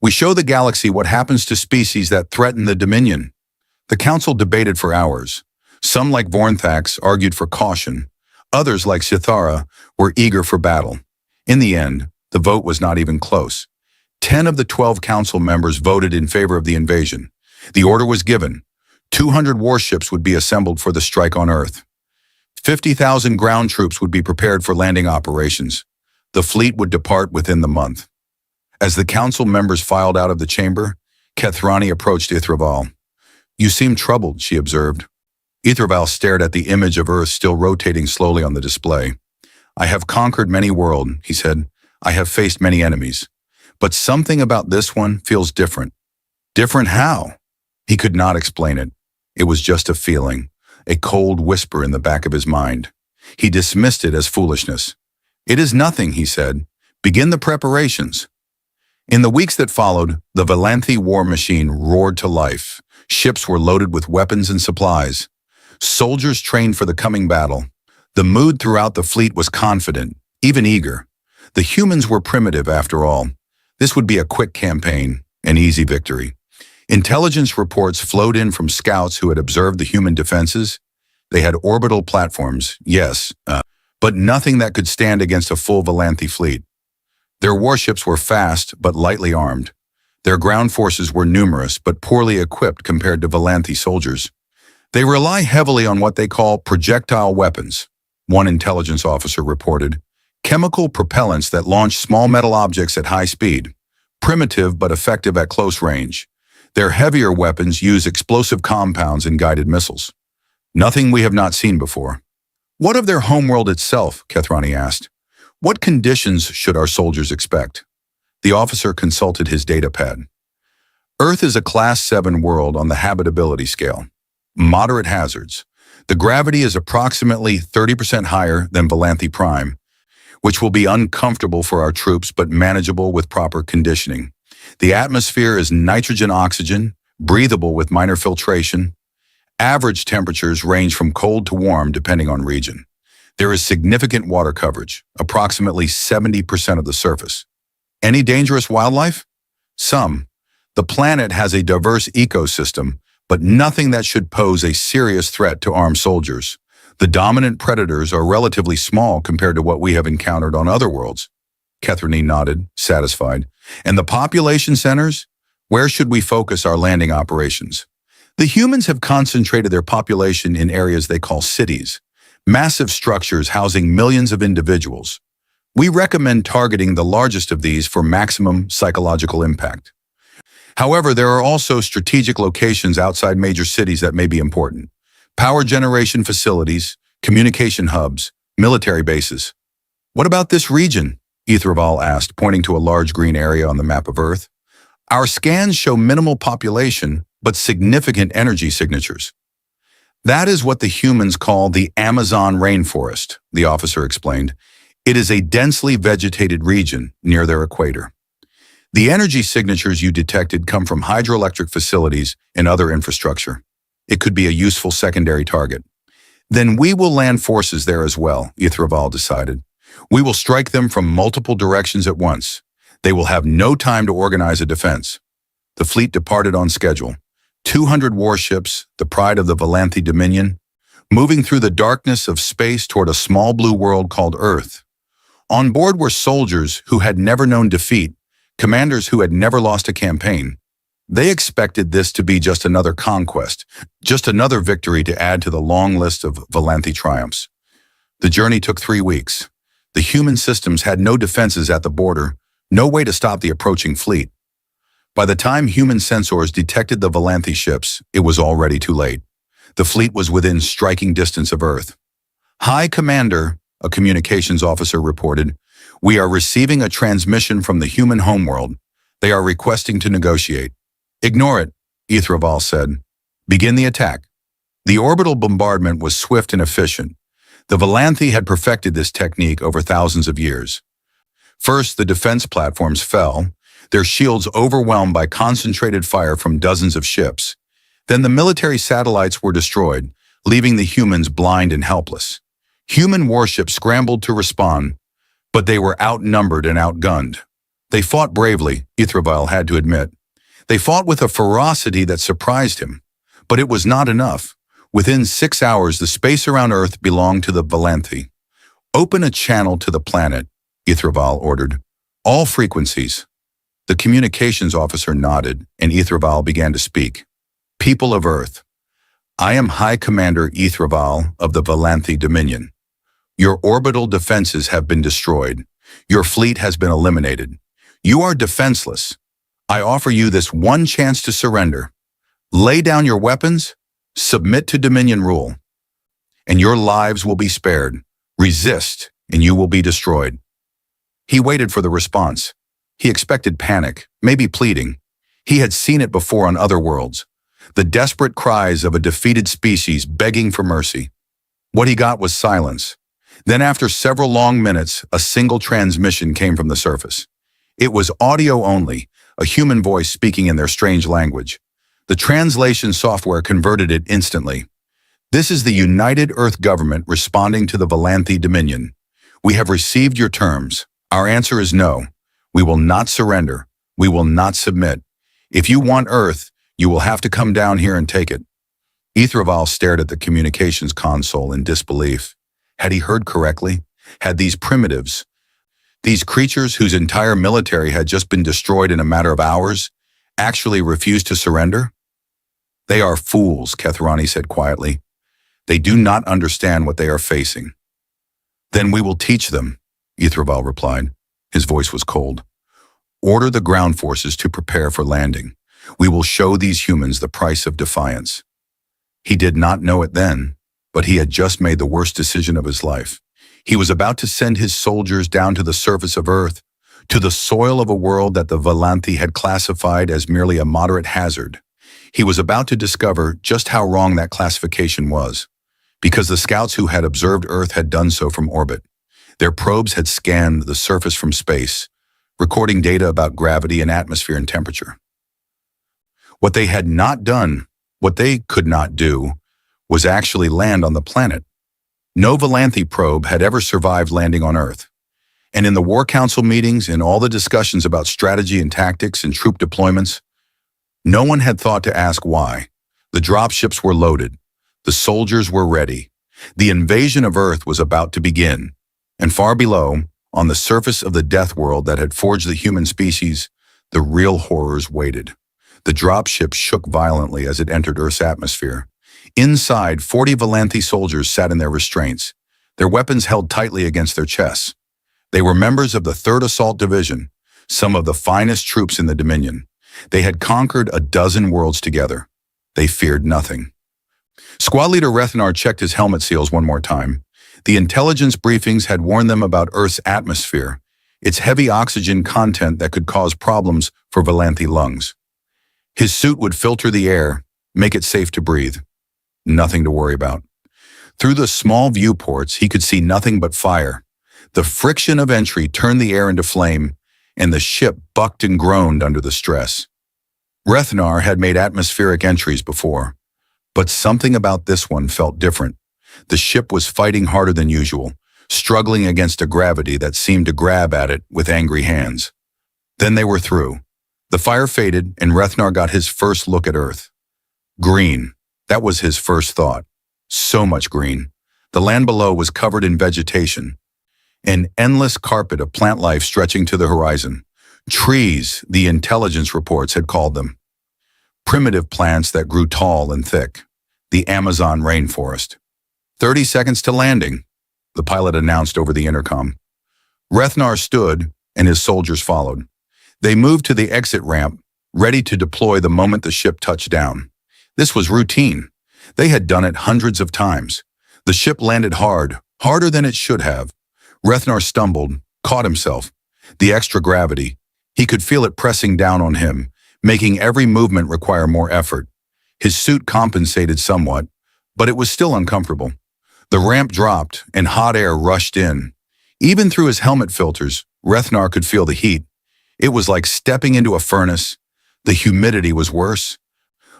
We show the galaxy what happens to species that threaten the Dominion. The council debated for hours. Some, like Vornthax, argued for caution. Others, like Sithara, were eager for battle. In the end, the vote was not even close. 10 of the 12 council members voted in favor of the invasion. The order was given. 200 warships would be assembled for the strike on Earth. 50,000 ground troops would be prepared for landing operations. The fleet would depart within the month. As the council members filed out of the chamber, Kethrani approached Ithraval. "You seem troubled," she observed. Ithraval stared at the image of Earth still rotating slowly on the display. "I have conquered many worlds," he said. "I have faced many enemies. But something about this one feels different." Different how? He could not explain it. It was just a feeling, a cold whisper in the back of his mind. He dismissed it as foolishness. "It is nothing," he said. "Begin the preparations." In the weeks that followed, the Valanthi war machine roared to life. Ships were loaded with weapons and supplies. Soldiers trained for the coming battle. The mood throughout the fleet was confident, even eager. The humans were primitive, after all. This would be a quick campaign, an easy victory. Intelligence reports flowed in from scouts who had observed the human defenses. They had orbital platforms, yes, but nothing that could stand against a full Valanthi fleet. Their warships were fast but lightly armed. Their ground forces were numerous but poorly equipped compared to Valanthi soldiers. They rely heavily on what they call projectile weapons, one intelligence officer reported. Chemical propellants that launch small metal objects at high speed. Primitive but effective at close range. Their heavier weapons use explosive compounds and guided missiles. Nothing we have not seen before. "What of their homeworld itself?" Kethrani asked. "What conditions should our soldiers expect?" The officer consulted his datapad. Earth is a Class 7 world on the habitability scale. Moderate hazards. The gravity is approximately 30% higher than Valanthi Prime, which will be uncomfortable for our troops but manageable with proper conditioning. The atmosphere is nitrogen-oxygen, breathable with minor filtration. Average temperatures range from cold to warm depending on region. There is significant water coverage, approximately 70% of the surface. Any dangerous wildlife? Some. The planet has a diverse ecosystem, but nothing that should pose a serious threat to armed soldiers. The dominant predators are relatively small compared to what we have encountered on other worlds. Kethrani nodded, satisfied. And the population centers? Where should we focus our landing operations? The humans have concentrated their population in areas they call cities, massive structures housing millions of individuals. We recommend targeting the largest of these for maximum psychological impact. However, there are also strategic locations outside major cities that may be important. Power generation facilities, communication hubs, military bases. "What about this region?" Ithraval asked, pointing to a large green area on the map of Earth. "Our scans show minimal population, but significant energy signatures." "That is what the humans call the Amazon rainforest," the officer explained. "It is a densely vegetated region near their equator. The energy signatures you detected come from hydroelectric facilities and other infrastructure. It could be a useful secondary target." "Then we will land forces there as well," Ithraval decided. "We will strike them from multiple directions at once. They will have no time to organize a defense." The fleet departed on schedule. 200 warships, the pride of the Valanthi Dominion, moving through the darkness of space toward a small blue world called Earth. On board were soldiers who had never known defeat, commanders who had never lost a campaign. They expected this to be just another conquest, just another victory to add to the long list of Valanthi triumphs. The journey took 3 weeks. The human systems had no defenses at the border, no way to stop the approaching fleet. By the time human sensors detected the Valanthi ships, it was already too late. The fleet was within striking distance of Earth. "High Commander," a communications officer reported, "we are receiving a transmission from the human homeworld. They are requesting to negotiate." "Ignore it," Ithraval said. "Begin the attack." The orbital bombardment was swift and efficient. The Valanthi had perfected this technique over thousands of years. First, the defense platforms fell, their shields overwhelmed by concentrated fire from dozens of ships. Then the military satellites were destroyed, leaving the humans blind and helpless. Human warships scrambled to respond, But they were outnumbered and outgunned. They fought bravely, Ithravile had to admit. They fought with a ferocity that surprised him. But it was not enough. Within 6 hours, the space around Earth belonged to the Valanthi. Open a channel to the planet, Ithravile ordered. All frequencies. The communications officer nodded, and Ithravile began to speak. People of Earth, I am High Commander Ithravile of the Valanthi Dominion. Your orbital defenses have been destroyed. Your fleet has been eliminated. You are defenseless. I offer you this one chance to surrender. Lay down your weapons, submit to Dominion rule, and your lives will be spared. Resist, and you will be destroyed. He waited for the response. He expected panic, maybe pleading. He had seen it before on other worlds. The desperate cries of a defeated species begging for mercy. What he got was silence. Then after several long minutes, a single transmission came from the surface. It was audio only, a human voice speaking in their strange language. The translation software converted it instantly. This is the United Earth Government responding to the Valanthi Dominion. We have received your terms. Our answer is no. We will not surrender. We will not submit. If you want Earth, you will have to come down here and take it. Ithravile stared at the communications console in disbelief. Had he heard correctly? Had these primitives, these creatures whose entire military had just been destroyed in a matter of hours, actually refused to surrender? They are fools, Kethrani said quietly. They do not understand what they are facing. Then we will teach them, Ithravile replied. His voice was cold. Order the ground forces to prepare for landing. We will show these humans the price of defiance. He did not know it then, but he had just made the worst decision of his life. He was about to send his soldiers down to the surface of Earth, to the soil of a world that the Valanthi had classified as merely a moderate hazard. He was about to discover just how wrong that classification was, because the scouts who had observed Earth had done so from orbit. Their probes had scanned the surface from space, recording data about gravity and atmosphere and temperature. What they had not done, what they could not do, was actually land on the planet. No Valanthi probe had ever survived landing on Earth. And in the War Council meetings, in all the discussions about strategy and tactics and troop deployments, no one had thought to ask why. The dropships were loaded. The soldiers were ready. The invasion of Earth was about to begin. And far below, on the surface of the death world that had forged the human species, the real horrors waited. The dropship shook violently as it entered Earth's atmosphere. Inside, 40 Valanthi soldiers sat in their restraints, their weapons held tightly against their chests. They were members of the 3rd Assault Division, some of the finest troops in the Dominion. They had conquered a dozen worlds together. They feared nothing. Squad leader Rethanar checked his helmet seals one more time. The intelligence briefings had warned them about Earth's atmosphere, its heavy oxygen content that could cause problems for Valanthi lungs. His suit would filter the air, make it safe to breathe. Nothing to worry about. Through the small viewports, he could see nothing but fire. The friction of entry turned the air into flame, and the ship bucked and groaned under the stress. Rethanar had made atmospheric entries before, but something about this one felt different. The ship was fighting harder than usual, struggling against a gravity that seemed to grab at it with angry hands. Then they were through. The fire faded, and Rethanar got his first look at Earth. Green. That was his first thought. So much green. The land below was covered in vegetation. An endless carpet of plant life stretching to the horizon. Trees, the intelligence reports had called them. Primitive plants that grew tall and thick. The Amazon rainforest. 30 seconds to landing, the pilot announced over the intercom. Rethanar stood, and his soldiers followed. They moved to the exit ramp, ready to deploy the moment the ship touched down. This was routine. They had done it hundreds of times. The ship landed hard, harder than it should have. Rethanar stumbled, caught himself. The extra gravity. He could feel it pressing down on him, making every movement require more effort. His suit compensated somewhat, but it was still uncomfortable. The ramp dropped, and hot air rushed in. Even through his helmet filters, Rethanar could feel the heat. It was like stepping into a furnace. The humidity was worse.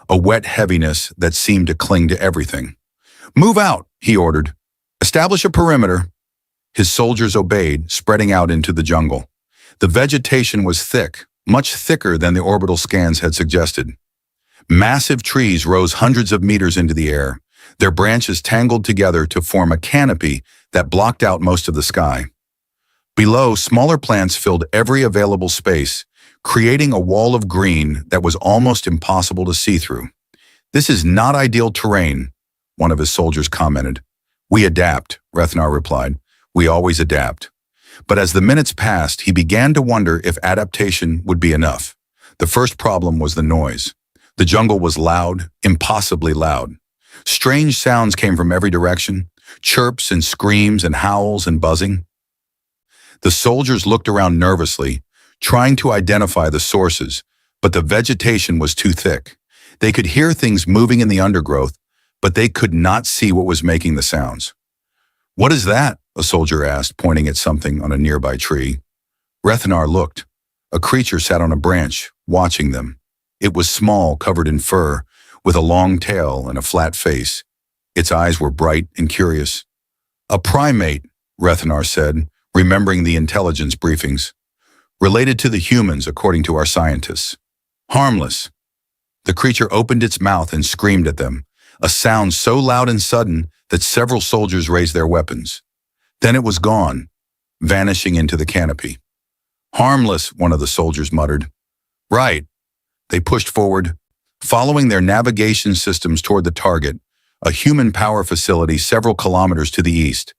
A wet heaviness that seemed to cling to everything. "Move out," he ordered. "Establish a perimeter." His soldiers obeyed, spreading out into the jungle. The vegetation was thick, much thicker than the orbital scans had suggested. Massive trees rose hundreds of meters into the air, their branches tangled together to form a canopy that blocked out most of the sky. Below, smaller plants filled every available space, creating a wall of green that was almost impossible to see through. "This is not ideal terrain," one of his soldiers commented. "We adapt," Rethnar replied. "We always adapt." But as the minutes passed, he began to wonder if adaptation would be enough. The first problem was the noise. The jungle was loud, impossibly loud. Strange sounds came from every direction, chirps and screams and howls and buzzing. The soldiers looked around nervously, trying to identify the sources, but the vegetation was too thick. They could hear things moving in the undergrowth, but they could not see what was making the sounds. "What is that?" a soldier asked, pointing at something on a nearby tree. Rethnar looked. A creature sat on a branch, watching them. It was small, covered in fur, with a long tail and a flat face. Its eyes were bright and curious. "A primate," Rethnar said, remembering the intelligence briefings. "Related to the humans, according to our scientists. Harmless." The creature opened its mouth and screamed at them, a sound so loud and sudden that several soldiers raised their weapons. Then it was gone, vanishing into the canopy. "Harmless," one of the soldiers muttered. "Right." They pushed forward, following their navigation systems toward the target, a human power facility several kilometers to the east.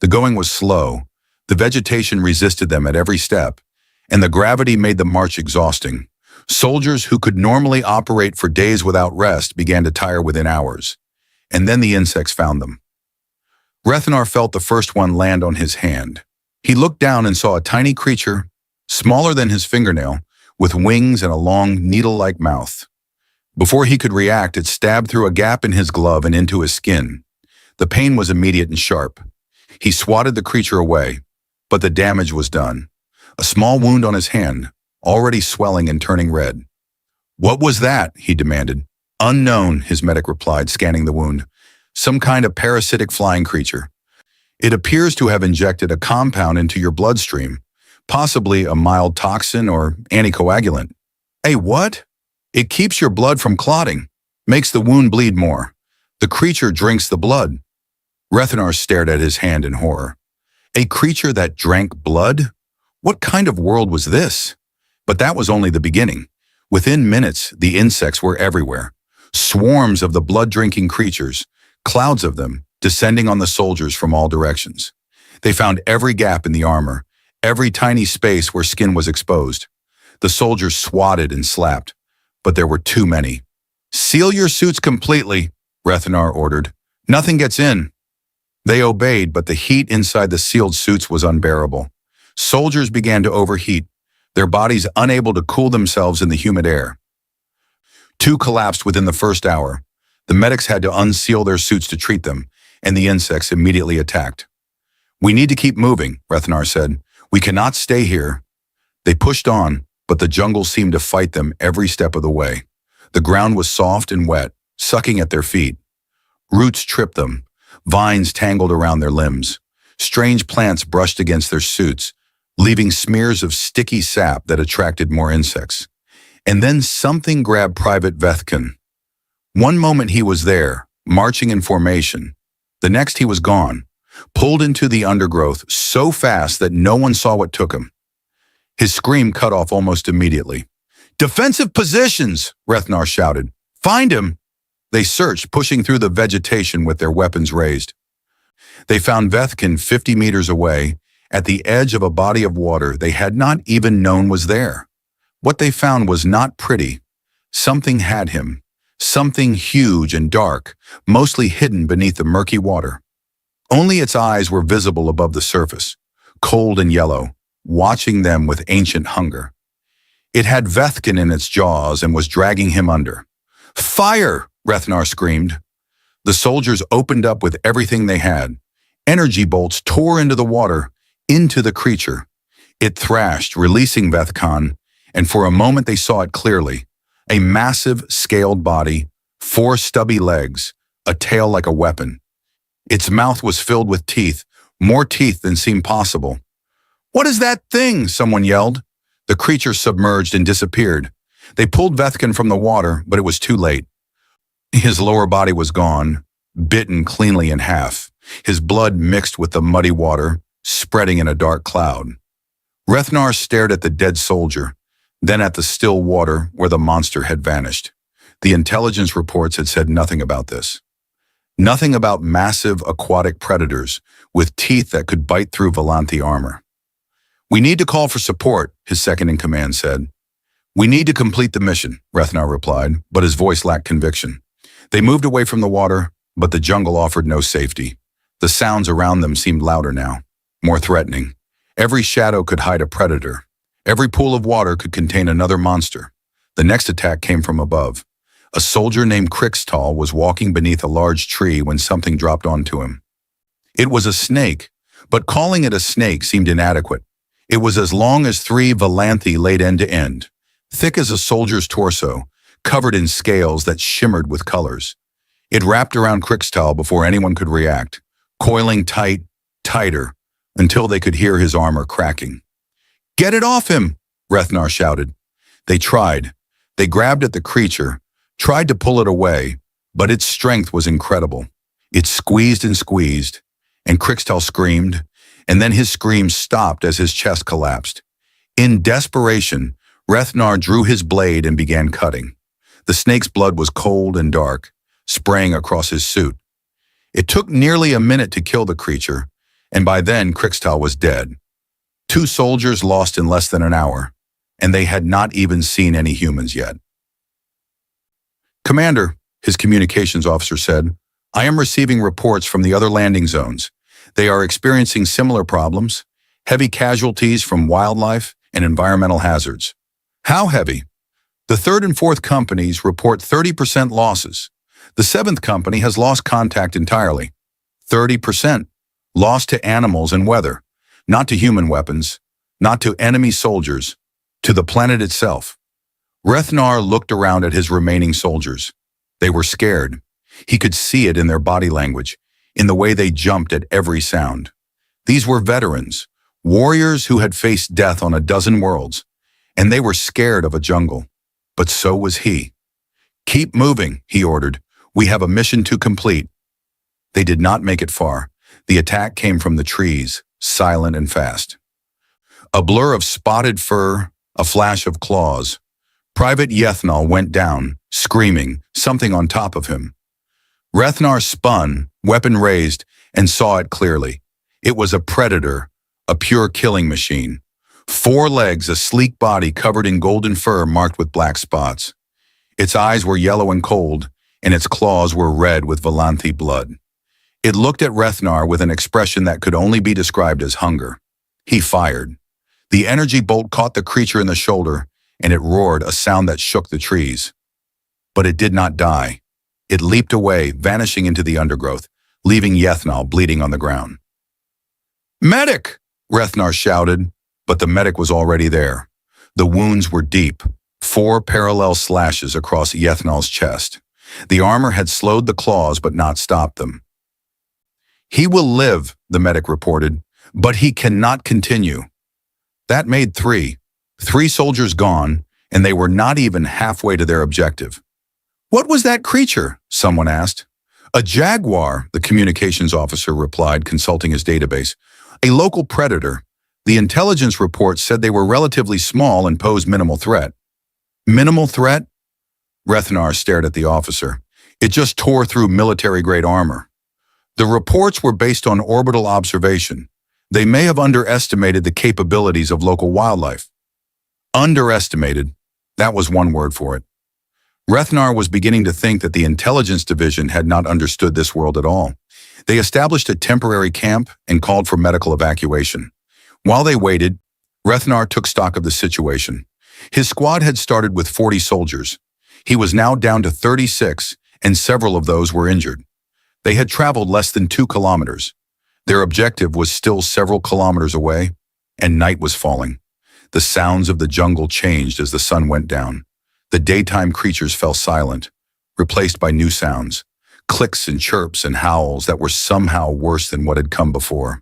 The going was slow. The vegetation resisted them at every step, and the gravity made the march exhausting. Soldiers who could normally operate for days without rest began to tire within hours, and then the insects found them. Rethnar felt the first one land on his hand. He looked down and saw a tiny creature, smaller than his fingernail, with wings and a long, needle-like mouth. Before he could react, it stabbed through a gap in his glove and into his skin. The pain was immediate and sharp. He swatted the creature away, but the damage was done. A small wound on his hand, already swelling and turning red. "What was that?" he demanded. "Unknown," his medic replied, scanning the wound. "Some kind of parasitic flying creature. It appears to have injected a compound into your bloodstream, possibly a mild toxin or anticoagulant." "Hey, what?" "It keeps your blood from clotting, makes the wound bleed more. The creature drinks the blood." Rethnar stared at his hand in horror. A creature that drank blood? What kind of world was this? But that was only the beginning. Within minutes, the insects were everywhere. Swarms of the blood-drinking creatures, clouds of them, descending on the soldiers from all directions. They found every gap in the armor, every tiny space where skin was exposed. The soldiers swatted and slapped, but there were too many. "Seal your suits completely," Rethnar ordered. "Nothing gets in." They obeyed, but the heat inside the sealed suits was unbearable. Soldiers began to overheat, their bodies unable to cool themselves in the humid air. 2 collapsed within the first hour. The medics had to unseal their suits to treat them, and the insects immediately attacked. "We need to keep moving," Rethnar said. "We cannot stay here." They pushed on, but the jungle seemed to fight them every step of the way. The ground was soft and wet, sucking at their feet. Roots tripped them. Vines tangled around their limbs. Strange plants brushed against their suits, leaving smears of sticky sap that attracted more insects. And then something grabbed Private Vethkin. One moment he was there, marching in formation. The next he was gone, pulled into the undergrowth so fast that no one saw what took him. His scream cut off almost immediately. "Defensive positions!" Rethnar shouted. "Find him!" They searched, pushing through the vegetation with their weapons raised. They found Vethkin 50 meters away, at the edge of a body of water they had not even known was there. What they found was not pretty. Something had him. Something huge and dark, mostly hidden beneath the murky water. Only its eyes were visible above the surface, cold and yellow, watching them with ancient hunger. It had Vethkin in its jaws and was dragging him under. "Fire!" Rethnar screamed. The soldiers opened up with everything they had. Energy bolts tore into the water, into the creature. It thrashed, releasing Vethkan, and for a moment they saw it clearly. A massive, scaled body, 4 stubby legs, a tail like a weapon. Its mouth was filled with teeth, more teeth than seemed possible. "What is that thing?" someone yelled. The creature submerged and disappeared. They pulled Vethkin from the water, but it was too late. His lower body was gone, bitten cleanly in half. His blood mixed with the muddy water, spreading in a dark cloud. Rethnar stared at the dead soldier, then at the still water where the monster had vanished. The intelligence reports had said nothing about this. Nothing about massive aquatic predators with teeth that could bite through Volanthi armor. "We need to call for support," his second-in-command said. "We need to complete the mission," Rethnar replied, but his voice lacked conviction. They moved away from the water, but the jungle offered no safety. The sounds around them seemed louder now, more threatening. Every shadow could hide a predator. Every pool of water could contain another monster. The next attack came from above. A soldier named Krixtal was walking beneath a large tree when something dropped onto him. It was a snake, but calling it a snake seemed inadequate. It was as long as 3 Volanthi laid end to end, thick as a soldier's torso, covered in scales that shimmered with colors. It wrapped around Krixtal before anyone could react, coiling tight, tighter, until they could hear his armor cracking. "Get it off him!" Rethnar shouted. They tried. They grabbed at the creature, tried to pull it away, but its strength was incredible. It squeezed, and Krixtal screamed, and then his screams stopped as his chest collapsed. In desperation, Rethnar drew his blade and began cutting. The snake's blood was cold and dark, spraying across his suit. It took nearly a minute to kill the creature, and by then Krixtal was dead. 2 soldiers lost in less than an hour, and they had not even seen any humans yet. "Commander," his communications officer said, "I am receiving reports from the other landing zones. They are experiencing similar problems, heavy casualties from wildlife and environmental hazards." "How heavy?" "The 3rd and 4th companies report 30% losses. The 7th company has lost contact entirely. 30%. Lost to animals and weather, not to human weapons, not to enemy soldiers, to the planet itself." Rethnar looked around at his remaining soldiers. They were scared. He could see it in their body language, in the way they jumped at every sound. These were veterans, warriors who had faced death on a dozen worlds, and they were scared of a jungle. But so was he. "Keep moving," he ordered. "We have a mission to complete." They did not make it far. The attack came from the trees, silent and fast. A blur of spotted fur, a flash of claws. Private Yethnal went down, screaming, something on top of him. Rethnar spun, weapon raised, and saw it clearly. It was a predator, a pure killing machine. 4 legs, a sleek body covered in golden fur marked with black spots. Its eyes were yellow and cold, and its claws were red with Volanthi blood. It looked at Rethnar with an expression that could only be described as hunger. He fired. The energy bolt caught the creature in the shoulder, and it roared, a sound that shook the trees. But it did not die. It leaped away, vanishing into the undergrowth, leaving Yethnal bleeding on the ground. "Medic!" Rethnar shouted, but the medic was already there. The wounds were deep, 4 parallel slashes across Yethnal's chest. The armor had slowed the claws but not stopped them. "He will live," the medic reported, "but he cannot continue." That made 3. 3 soldiers gone, and they were not even halfway to their objective. "What was that creature?" someone asked. "A jaguar," the communications officer replied, consulting his database. "A local predator. The intelligence report said they were relatively small and posed minimal threat." "Minimal threat?" Rethnar stared at the officer. "It just tore through military-grade armor." "The reports were based on orbital observation. They may have underestimated the capabilities of local wildlife." Underestimated. That was one word for it. Rethnar was beginning to think that the intelligence division had not understood this world at all. They established a temporary camp and called for medical evacuation. While they waited, Rethnar took stock of the situation. His squad had started with 40 soldiers. He was now down to 36, and several of those were injured. They had traveled less than 2 kilometers. Their objective was still several kilometers away, and night was falling. The sounds of the jungle changed as the sun went down. The daytime creatures fell silent, replaced by new sounds, clicks and chirps and howls that were somehow worse than what had come before.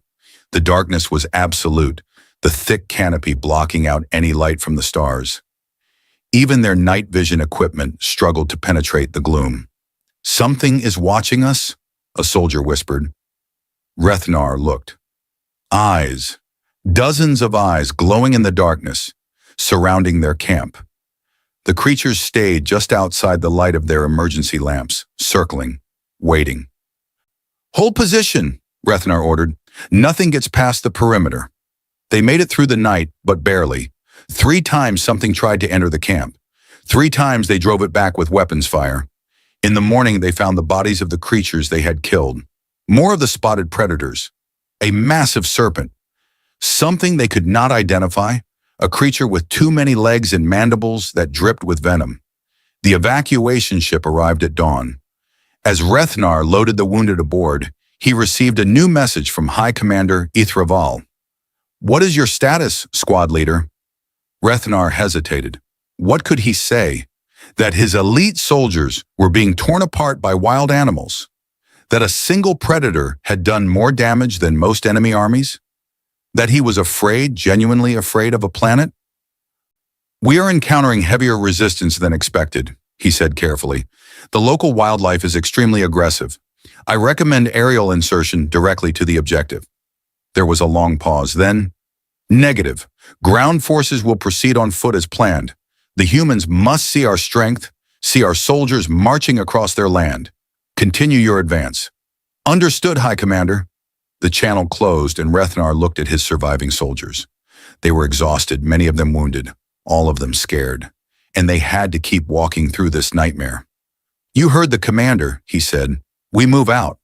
The darkness was absolute, the thick canopy blocking out any light from the stars. Even their night vision equipment struggled to penetrate the gloom. "Something is watching us?" a soldier whispered. Rethnar looked. Eyes. Dozens of eyes glowing in the darkness, surrounding their camp. The creatures stayed just outside the light of their emergency lamps, circling, waiting. "Hold position," Rethnar ordered. "Nothing gets past the perimeter." They made it through the night, but barely. 3 times something tried to enter the camp. 3 times they drove it back with weapons fire. In the morning, they found the bodies of the creatures they had killed. More of the spotted predators. A massive serpent. Something they could not identify. A creature with too many legs and mandibles that dripped with venom. The evacuation ship arrived at dawn. As Rethnar loaded the wounded aboard, he received a new message from High Commander Ithraval. "What is your status, squad leader?" Rethnar hesitated. What could he say? That his elite soldiers were being torn apart by wild animals? That a single predator had done more damage than most enemy armies? That he was afraid, genuinely afraid of a planet? "We are encountering heavier resistance than expected," he said carefully. "The local wildlife is extremely aggressive. I recommend aerial insertion directly to the objective." There was a long pause. Then, "Negative. Ground forces will proceed on foot as planned. The humans must see our strength, see our soldiers marching across their land. Continue your advance." "Understood, High Commander." The channel closed and Rethnar looked at his surviving soldiers. They were exhausted, many of them wounded, all of them scared, and they had to keep walking through this nightmare. "You heard the commander," he said. "We move out."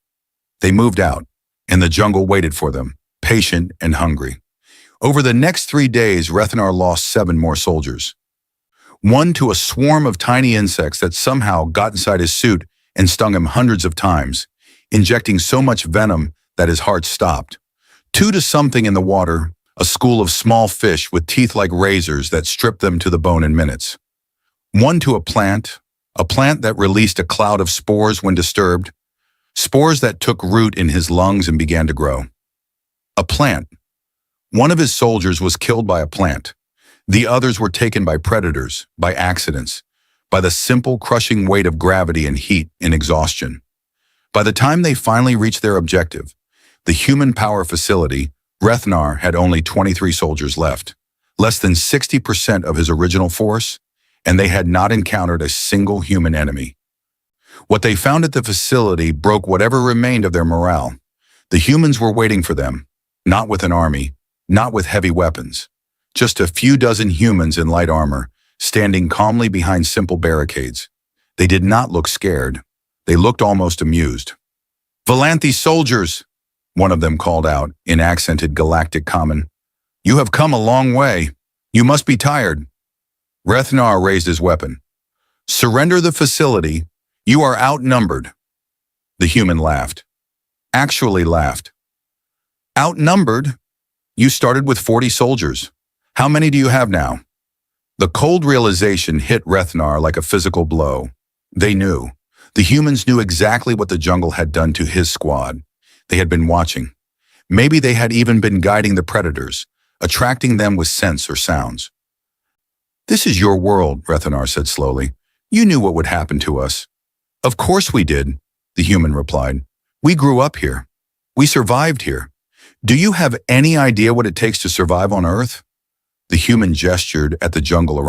They moved out, and the jungle waited for them, patient and hungry. Over the next 3 days, Rethnar lost 7 more soldiers. One to a swarm of tiny insects that somehow got inside his suit and stung him hundreds of times, injecting so much venom that his heart stopped. 2 to something in the water, a school of small fish with teeth like razors that stripped them to the bone in minutes. 1 to a plant that released a cloud of spores when disturbed, spores that took root in his lungs and began to grow. A plant. One of his soldiers was killed by a plant. The others were taken by predators, by accidents, by the simple crushing weight of gravity and heat and exhaustion. By the time they finally reached their objective, the human power facility, Rethnar had only 23 soldiers left, less than 60% of his original force, and they had not encountered a single human enemy. What they found at the facility broke whatever remained of their morale. The humans were waiting for them, not with an army, not with heavy weapons. Just a few dozen humans in light armor, standing calmly behind simple barricades. They did not look scared. They looked almost amused. "Valanthi soldiers," one of them called out in accented Galactic common. "You have come a long way. You must be tired." Rethnar raised his weapon. "Surrender the facility. You are outnumbered." The human laughed. Actually laughed. "Outnumbered? You started with 40 soldiers. How many do you have now?" The cold realization hit Rethnar like a physical blow. They knew. The humans knew exactly what the jungle had done to his squad. They had been watching. Maybe they had even been guiding the predators, attracting them with scents or sounds. "This is your world," Rethnar said slowly. "You knew what would happen to us." "Of course we did," the human replied. "We grew up here. We survived here. Do you have any idea what it takes to survive on Earth?" The human gestured at the jungle around